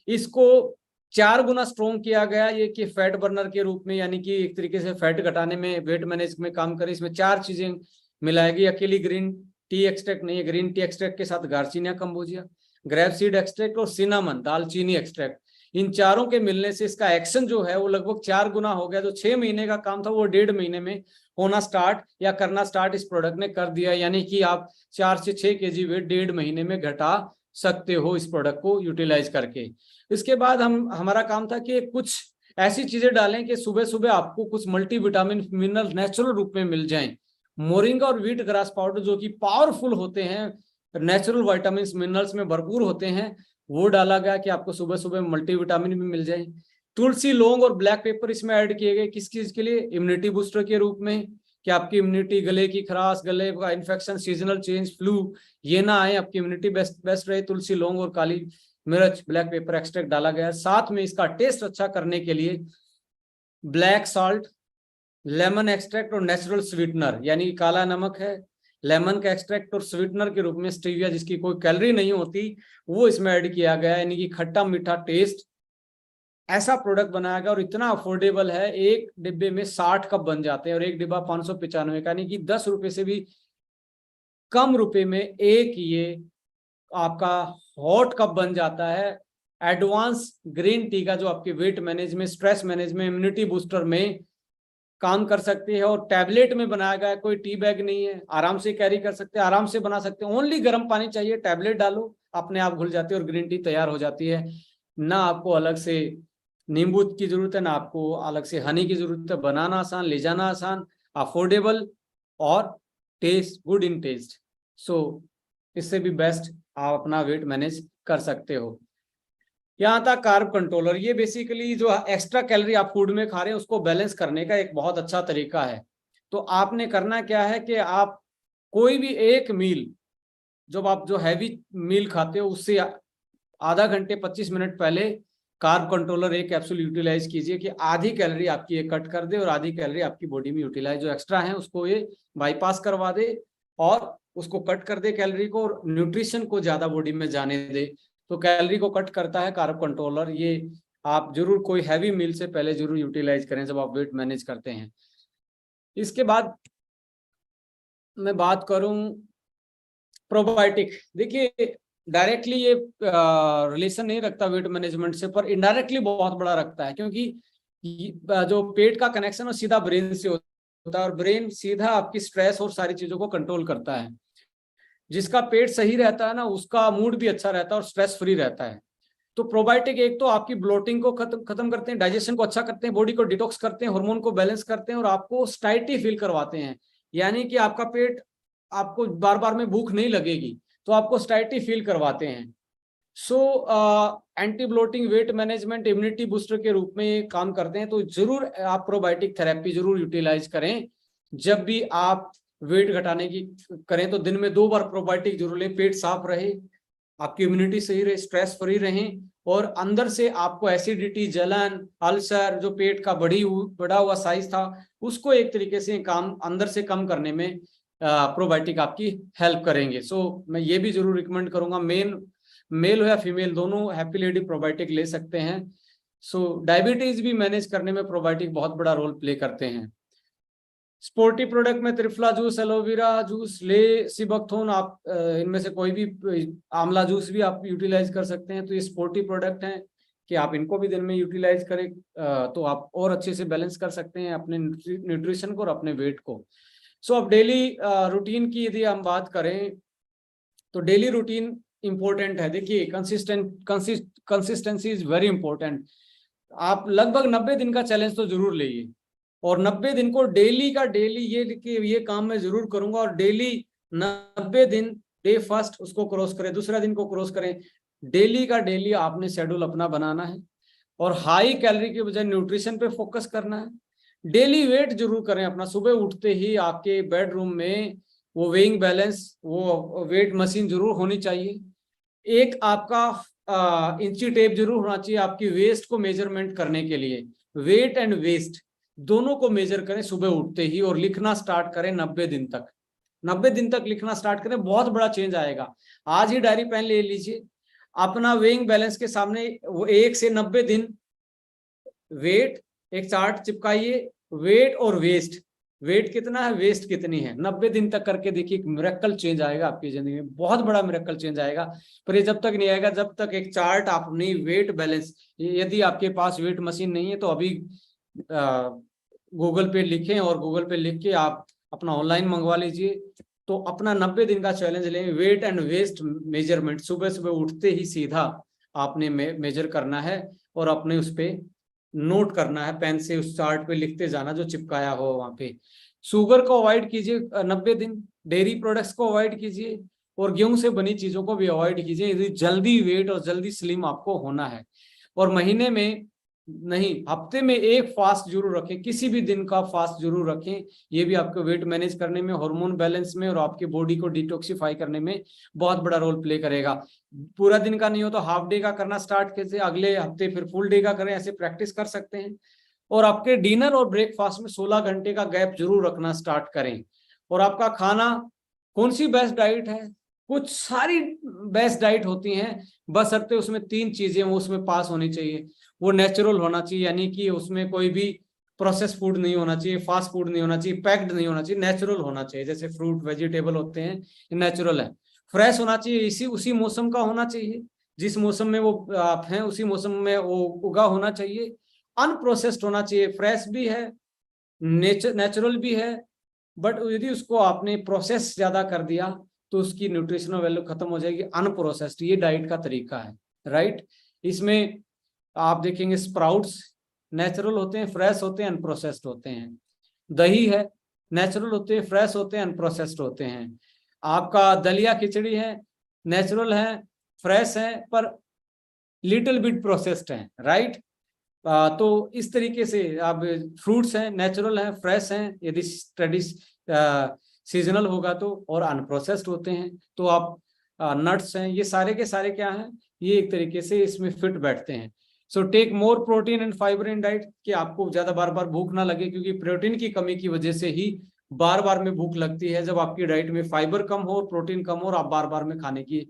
इसको 4 गुना स्ट्रॉन्ग किया गया ये कि फैट बर्नर के रूप में, यानी कि एक तरीके से फैट घटाने में, वेट मैनेज में काम करे। इसमें 4 चीजें मिलाएगी। अकेली ग्रीन टी एक्सट्रैक्ट नहीं है, ग्रीन टी एक्सट्रैक्ट के साथ garcinia cambogia, grape seed extract और सिनामन, दालचीनी एक्सट्रैक्ट, इन चारों के मिलने से इसका एक्शन जो है वो लगभग 4 गुना हो गया। जो 6 महीने का काम था वो 1.5 महीने में होना स्टार्ट या करना स्टार्ट इस प्रोडक्ट ने कर दिया। यानी कि आप 4 से 6 केजी वेट 1.5 महीने में घटा सकते हो इस प्रोडक्ट को यूटिलाइज करके। इसके बाद हमारा काम था कि कुछ ऐसी चीजें डालें कि सुबह सुबह आपको कुछ मल्टीविटामिन मिनरल नेचुरल रूप में मिल जाएं। मोरिंगा और व्हीट ग्रास पाउडर जो कि पावरफुल होते हैं, नेचुरल विटामिन मिनरल्स में भरपूर होते हैं, वो डाला गया कि आपको सुबह सुबह मल्टीविटामिन भी मिल जाए। तुलसी, लौंग और ब्लैक पेपर इसमें ऐड किए गए। किस चीज के लिए? इम्यूनिटी बूस्टर के रूप में, कि आपकी इम्यूनिटी, गले की खराश, गले का इन्फेक्शन, सीजनल चेंज, फ्लू ये ना आए, आपकी इम्यूनिटी बेस्ट रहे। तुलसी, लौंग और काली मिर्च, ब्लैक पेपर एक्सट्रैक्ट डाला गया। साथ में इसका टेस्ट अच्छा करने के लिए ब्लैक सॉल्ट, लेमन एक्सट्रैक्ट और नेचुरल स्वीटनर, यानी काला नमक है, लेमन का एक्सट्रैक्ट और स्वीटनर के रूप में स्टीविया, जिसकी कोई कैलोरी नहीं होती, वो इसमें ऐड किया गया है। यानी कि खट्टा मीठा टेस्ट, ऐसा प्रोडक्ट बनाया गया और इतना अफोर्डेबल है। एक डिब्बे में 60 कप बन जाते हैं और एक डिब्बा 595 का, यानी कि 10 रुपए से भी कम रुपए में एक ये आपका हॉट कप बन जाता है। एडवांस ग्रीन टी का, जो आपके weight management, stress management, immunity booster में काम कर सकती है। और टैबलेट में बनाया गया है, कोई टी बैग नहीं है, आराम से कैरी कर सकते हैं, आराम से बना सकते हैं। ओनली गर्म पानी चाहिए, टैबलेट डालो, अपने आप घुल जाती है और ग्रीन टी तैयार हो जाती है। ना आपको अलग से नींबू की जरूरत है, ना आपको अलग से हनी की जरूरत है। बनाना आसान, ले जाना आसान, अफोर्डेबल और टेस्ट गुड इन टेस्ट। सो इससे भी बेस्ट आप अपना वेट मैनेज कर सकते हो। यहाँ था कार्ब कंट्रोलर। ये बेसिकली जो एक्स्ट्रा कैलोरी आप फूड में खा रहे हैं उसको बैलेंस करने का एक बहुत अच्छा तरीका है। तो आपने करना क्या है कि आप कोई भी एक मील, जब आप जो हैवी मील खाते हो उससे आधा घंटे 25 मिनट पहले कार्ब कंट्रोलर एक कैप्सूल यूटिलाइज कीजिए कि आधी कैलोरी आपकी ये कट कर दे और आधी कैलोरी आपकी बॉडी में यूटिलाइज, जो एक्स्ट्रा है उसको ये बाईपास करवा दे और उसको कट कर दे कैलोरी को, और न्यूट्रिशन को ज्यादा बॉडी में जाने दे। तो कैलोरी को कट करता है कार्ब कंट्रोलर। ये आप जरूर कोई हैवी मील से पहले जरूर यूटिलाइज करें जब आप वेट मैनेज करते हैं। इसके बाद मैं बात करूं प्रोबायोटिक। देखिए डायरेक्टली ये रिलेशन नहीं रखता वेट मैनेजमेंट से, पर इनडायरेक्टली बहुत बड़ा रखता है, क्योंकि जो पेट का कनेक्शन है सीधा ब्रेन से होता है और ब्रेन सीधा आपकी स्ट्रेस और सारी चीजों को कंट्रोल करता है। जिसका पेट सही रहता है ना, उसका मूड भी अच्छा रहता है और स्ट्रेस फ्री रहता है। तो प्रोबायोटिक एक तो आपकी ब्लोटिंग को खत्म करते हैं, डाइजेशन को अच्छा करते हैं, बॉडी को डिटॉक्स करते हैं, हार्मोन को बैलेंस करते हैं और आपको स्टाइटी फील करवाते हैं। यानी कि आपका पेट, आपको बार बार में भूख नहीं लगेगी, तो आपको स्टाइटी फील करवाते हैं। So anti bloating, weight management, immunity booster के रूप में काम करते हैं। तो जरूर आप प्रोबायोटिक थेरेपी जरूर यूटिलाइज करें। जब भी आप वेट घटाने की करें तो दिन में 2 बार प्रोबायोटिक जरूर लें। पेट साफ रहे, आपकी इम्यूनिटी सही रहे, स्ट्रेस फ्री रहें और अंदर से आपको एसिडिटी, जलन, अल्सर, जो पेट का बढ़ा हुआ साइज था उसको एक तरीके से काम अंदर से कम करने में प्रोबायोटिक आपकी हेल्प करेंगे। सो मैं ये भी जरूर रिकमेंड करूंगा, मेल हो या फीमेल दोनों हैप्पी लेडी प्रोबायोटिक ले सकते हैं। सो डायबिटीज भी मैनेज करने में प्रोबायोटिक बहुत बड़ा रोल प्ले करते हैं। स्पोर्टी प्रोडक्ट में त्रिफला जूस, एलोवेरा जूस, ले, सिबकथोन, आप इनमें से कोई भी, आंवला जूस भी आप यूटिलाइज कर सकते हैं। तो ये स्पोर्टी प्रोडक्ट हैं कि आप इनको भी दिन में यूटिलाइज करें तो आप और अच्छे से बैलेंस कर सकते हैं अपने न्यूट्रिशन को और अपने वेट को। सो अब डेली रूटीन की यदि हम बात करें तो डेली रूटीन इंपॉर्टेंट है। देखिए कंसिस्टेंसी इज वेरी इंपॉर्टेंट। आप लगभग 90 दिन का चैलेंज तो जरूर लेइए और 90 दिन को डेली का डेली ये काम मैं जरूर करूंगा और डेली 90 दिन, डे फर्स्ट उसको क्रॉस करें, दूसरा दिन को क्रॉस करें, डेली का डेली आपने शेड्यूल अपना बनाना है और हाई कैलोरी के बजाय न्यूट्रिशन पे फोकस करना है। डेली वेट जरूर करें अपना। सुबह उठते ही आपके बेडरूम में वो वेइंग बैलेंस, वो वेट मशीन जरूर होनी चाहिए। एक आपका इंची टेप जरूर होना चाहिए आपकी वेस्ट को मेजरमेंट करने के लिए। वेट एंड वेस्ट दोनों को मेजर करें सुबह उठते ही और लिखना स्टार्ट करें 90 दिन तक। 90 दिन तक लिखना स्टार्ट करें, बहुत बड़ा चेंज आएगा। आज ही डायरी पेन ले लीजिए, अपना वेइंग बैलेंस के सामने वो 1 से 90 दिन वेट एक चार्ट चिपकाइए, वेट और वेस्ट, वेट कितना है वेस्ट कितनी है, 90 दिन तक करके देखिए, एक मिरेकल चेंज आएगा आपकी जिंदगी में, बहुत बड़ा मिरेकल चेंज आएगा। पर ये जब तक नहीं आएगा जब तक एक चार्ट आप अपनी वेट बैलेंस, यदि आपके पास वेट मशीन नहीं है तो अभी गूगल पे लिखें और गूगल पे लिख के आप अपना ऑनलाइन मंगवा लीजिए। तो अपना 90 दिन का चैलेंज लें, वेट एंड वेस्ट मेजरमेंट, सुबह सुबह उठते ही सीधा आपने मेजर करना है और अपने उस पर नोट करना है, पेन से उस चार्ट पे लिखते जाना जो चिपकाया हो वहां पे। शुगर को अवॉइड कीजिए 90 दिन, डेयरी प्रोडक्ट्स को अवॉइड कीजिए और गेहूं से बनी चीजों को भी अवॉइड कीजिए यदि जल्दी वेट और जल्दी स्लिम आपको होना है। और महीने में नहीं, हफ्ते में एक फास्ट जरूर रखें, किसी भी दिन का फास्ट जरूर रखें। ये भी आपको वेट मैनेज करने में, हार्मोन बैलेंस में और आपकी बॉडी को डिटॉक्सिफाई करने में बहुत बड़ा रोल प्ले करेगा। पूरा दिन का नहीं हो तो हाफ डे का करना स्टार्ट कीजिए, अगले हफ्ते फिर फुल डे का करें, ऐसे प्रैक्टिस कर सकते हैं। और आपके डिनर और ब्रेकफास्ट में 16 घंटे का गैप जरूर रखना स्टार्ट करें। और आपका खाना, कौन सी बेस्ट डाइट है, कुछ सारी बेस्ट डाइट होती हैं, बशर्ते उसमें 3 चीजें वो उसमें पास होनी चाहिए। वो नेचुरल होना चाहिए, यानी कि उसमें कोई भी प्रोसेस फूड नहीं होना चाहिए, फास्ट फूड नहीं होना चाहिए, पैक्ड नहीं होना चाहिए, नेचुरल होना चाहिए। जैसे फ्रूट वेजिटेबल होते हैं, नेचुरल है। फ्रेश होना चाहिए, इसी उसी मौसम का होना चाहिए, जिस मौसम में वो आप हैं उसी मौसम में वो उगा होना चाहिए। अनप्रोसेस्ड होना चाहिए, फ्रेश भी है, नेचुरल भी है, बट यदि उसको आपने प्रोसेस ज्यादा कर दिया तो उसकी न्यूट्रिशनल वैल्यू खत्म हो जाएगी। अनप्रोसेस्ड, ये डाइट का तरीका है, राइट। इसमें आप देखेंगे स्प्राउट्स नेचुरल होते हैं, फ्रेश होते हैं, अनप्रोसेस्ड होते हैं। दही है, नेचुरल होते हैं, फ्रेश होते हैं, अनप्रोसेस्ड होते हैं। आपका दलिया खिचड़ी है, नेचुरल है, फ्रेश है, पर लिटिल बिट प्रोसेस्ड है, राइट। तो इस तरीके से आप फ्रूट्स हैं, नेचुरल हैं, फ्रेश हैं, यदि सीजनल होगा तो, और अनप्रोसेस्ड होते हैं। तो आप नट्स हैं, ये सारे के सारे क्या हैं, ये एक तरीके से इसमें फिट बैठते हैं। So take more protein and fibre in diet, कि आपको ज्यादा बार बार भूख ना लगे, क्योंकि प्रोटीन की कमी की वजह से ही बार बार में भूख लगती है। जब आपकी डाइट में फाइबर कम हो, प्रोटीन कम हो और आप बार बार में खाने की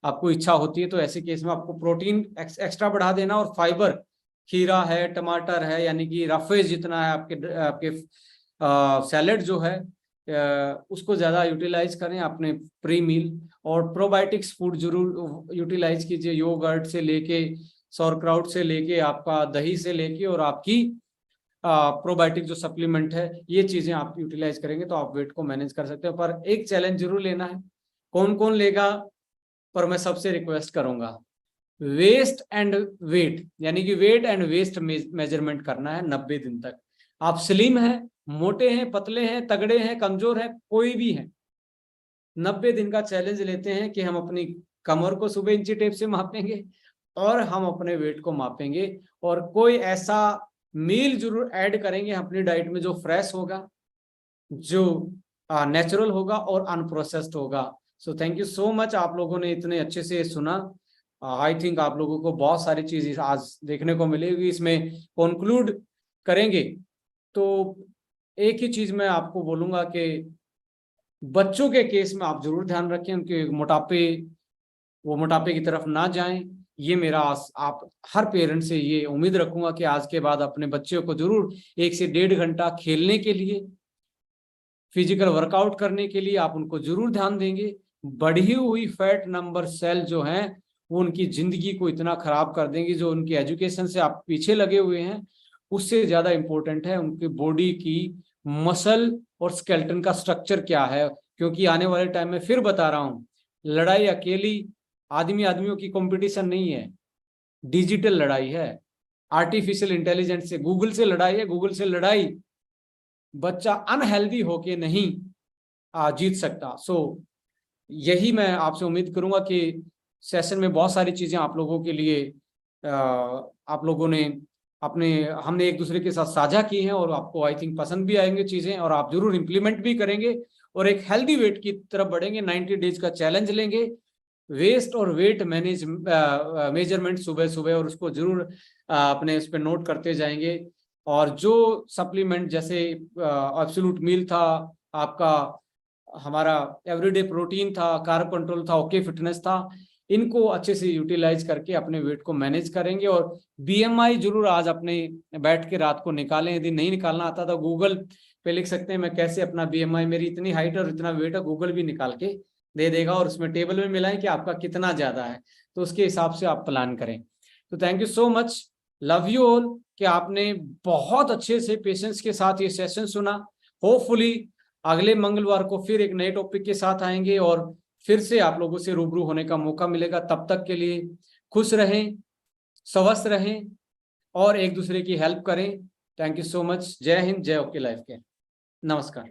आपको इच्छा होती है, तो ऐसे केस में आपको प्रोटीन एक्स्ट्रा बढ़ा देना और फाइबर, खीरा है, टमाटर है, यानी कि रफेज जितना है आपके सैलेड जो है उसको ज्यादा यूटिलाइज करें अपने प्री मील। और प्रोबायोटिक्स फूड जरूर यूटिलाइज कीजिए, योगर्ट से लेके सौरक्राउट से लेके आपका दही से लेके और आपकी प्रोबायोटिक जो सप्लीमेंट है, ये चीजें आप यूटिलाइज करेंगे तो आप वेट को मैनेज कर सकते हो। पर एक चैलेंज जरूर लेना है, कौन कौन लेगा, पर मैं सबसे रिक्वेस्ट करूंगा, वेस्ट एंड वेट, यानी कि वेट एंड वेस्ट मेजरमेंट करना है 90 दिन तक। आप स्लिम हैं, मोटे हैं, पतले हैं, तगड़े हैं, कमजोर हैं, कोई भी है, 90 दिन का चैलेंज लेते हैं कि हम अपनी कमर को सुबह इंची टेप से मापेंगे और हम अपने वेट को मापेंगे, और कोई ऐसा मील जरूर ऐड करेंगे अपनी डाइट में जो फ्रेश होगा, जो नेचुरल होगा और अनप्रोसेस्ड होगा। So thank you so much, आप लोगों ने इतने अच्छे से सुना। आई थिंक आप लोगों को बहुत सारी चीज आज देखने को मिलेगी। इसमें कंक्लूड करेंगे तो एक ही चीज मैं आपको बोलूंगा कि बच्चों के केस में आप जरूर ध्यान रखें, उनके मोटापे की तरफ ना जाएं। ये मेरा आप हर पेरेंट से ये उम्मीद रखूंगा कि आज के बाद अपने बच्चों को जरूर 1 से 1.5 घंटा खेलने के लिए, फिजिकल वर्कआउट करने के लिए आप उनको जरूर ध्यान देंगे। बढ़ी हुई फैट नंबर सेल जो हैं वो उनकी जिंदगी को इतना खराब कर देंगी, जो उनकी एजुकेशन से आप पीछे लगे हुए हैं उससे ज्यादा इंपॉर्टेंट है उनकी बॉडी की मसल और स्केलेटन का स्ट्रक्चर क्या है। क्योंकि आने वाले टाइम में फिर बता रहा हूं, लड़ाई अकेली आदमियों की कंपटीशन नहीं है, डिजिटल लड़ाई है, आर्टिफिशियल इंटेलिजेंस से, गूगल से लड़ाई है। गूगल से लड़ाई बच्चा अनहेल्दी होके नहीं जीत सकता। सो यही मैं आपसे उम्मीद करूंगा कि सेशन में बहुत सारी चीजें आप लोगों के लिए आप लोगों ने हमने एक दूसरे के साथ साझा की हैं और आपको आई थिंक पसंद भी आएंगे चीजें, और आप जरूर इंप्लीमेंट भी करेंगे और एक हेल्दी वेट की तरफ बढ़ेंगे। 90 डेज का चैलेंज लेंगे, वेस्ट और वेट मेजरमेंट सुबह सुबह, और उसको जरूर अपने उस पर नोट करते जाएंगे। और जो सप्लीमेंट जैसे एब्सोल्यूट मील था, आपका हमारा एवरीडे प्रोटीन था, कार्ब कंट्रोल था, ओके फिटनेस था, इनको अच्छे से यूटिलाइज करके अपने वेट को मैनेज करेंगे। और बीएमआई जरूर आज अपने बैठ के रात को निकालें। यदि नहीं निकालना आता तो गूगल पे लिख सकते हैं मैं कैसे अपना बीएमआई, मेरी इतनी हाइट और इतना वेट है, गूगल भी निकाल के दे देगा और उसमें टेबल में मिलाएं कि आपका कितना ज्यादा है, तो उसके हिसाब से आप प्लान करें। तो thank you so much, love you all, कि आपने बहुत अच्छे से पेशेंस के साथ ये सेशन सुना। होपफुली अगले मंगलवार को फिर एक नए टॉपिक के साथ आएंगे और फिर से आप लोगों से रूबरू होने का मौका मिलेगा। तब तक के लिए खुश रहें, स्वस्थ रहें और एक दूसरे की हेल्प करें। Thank you so much. जय हिंद, जय ओके लाइफ के। नमस्कार।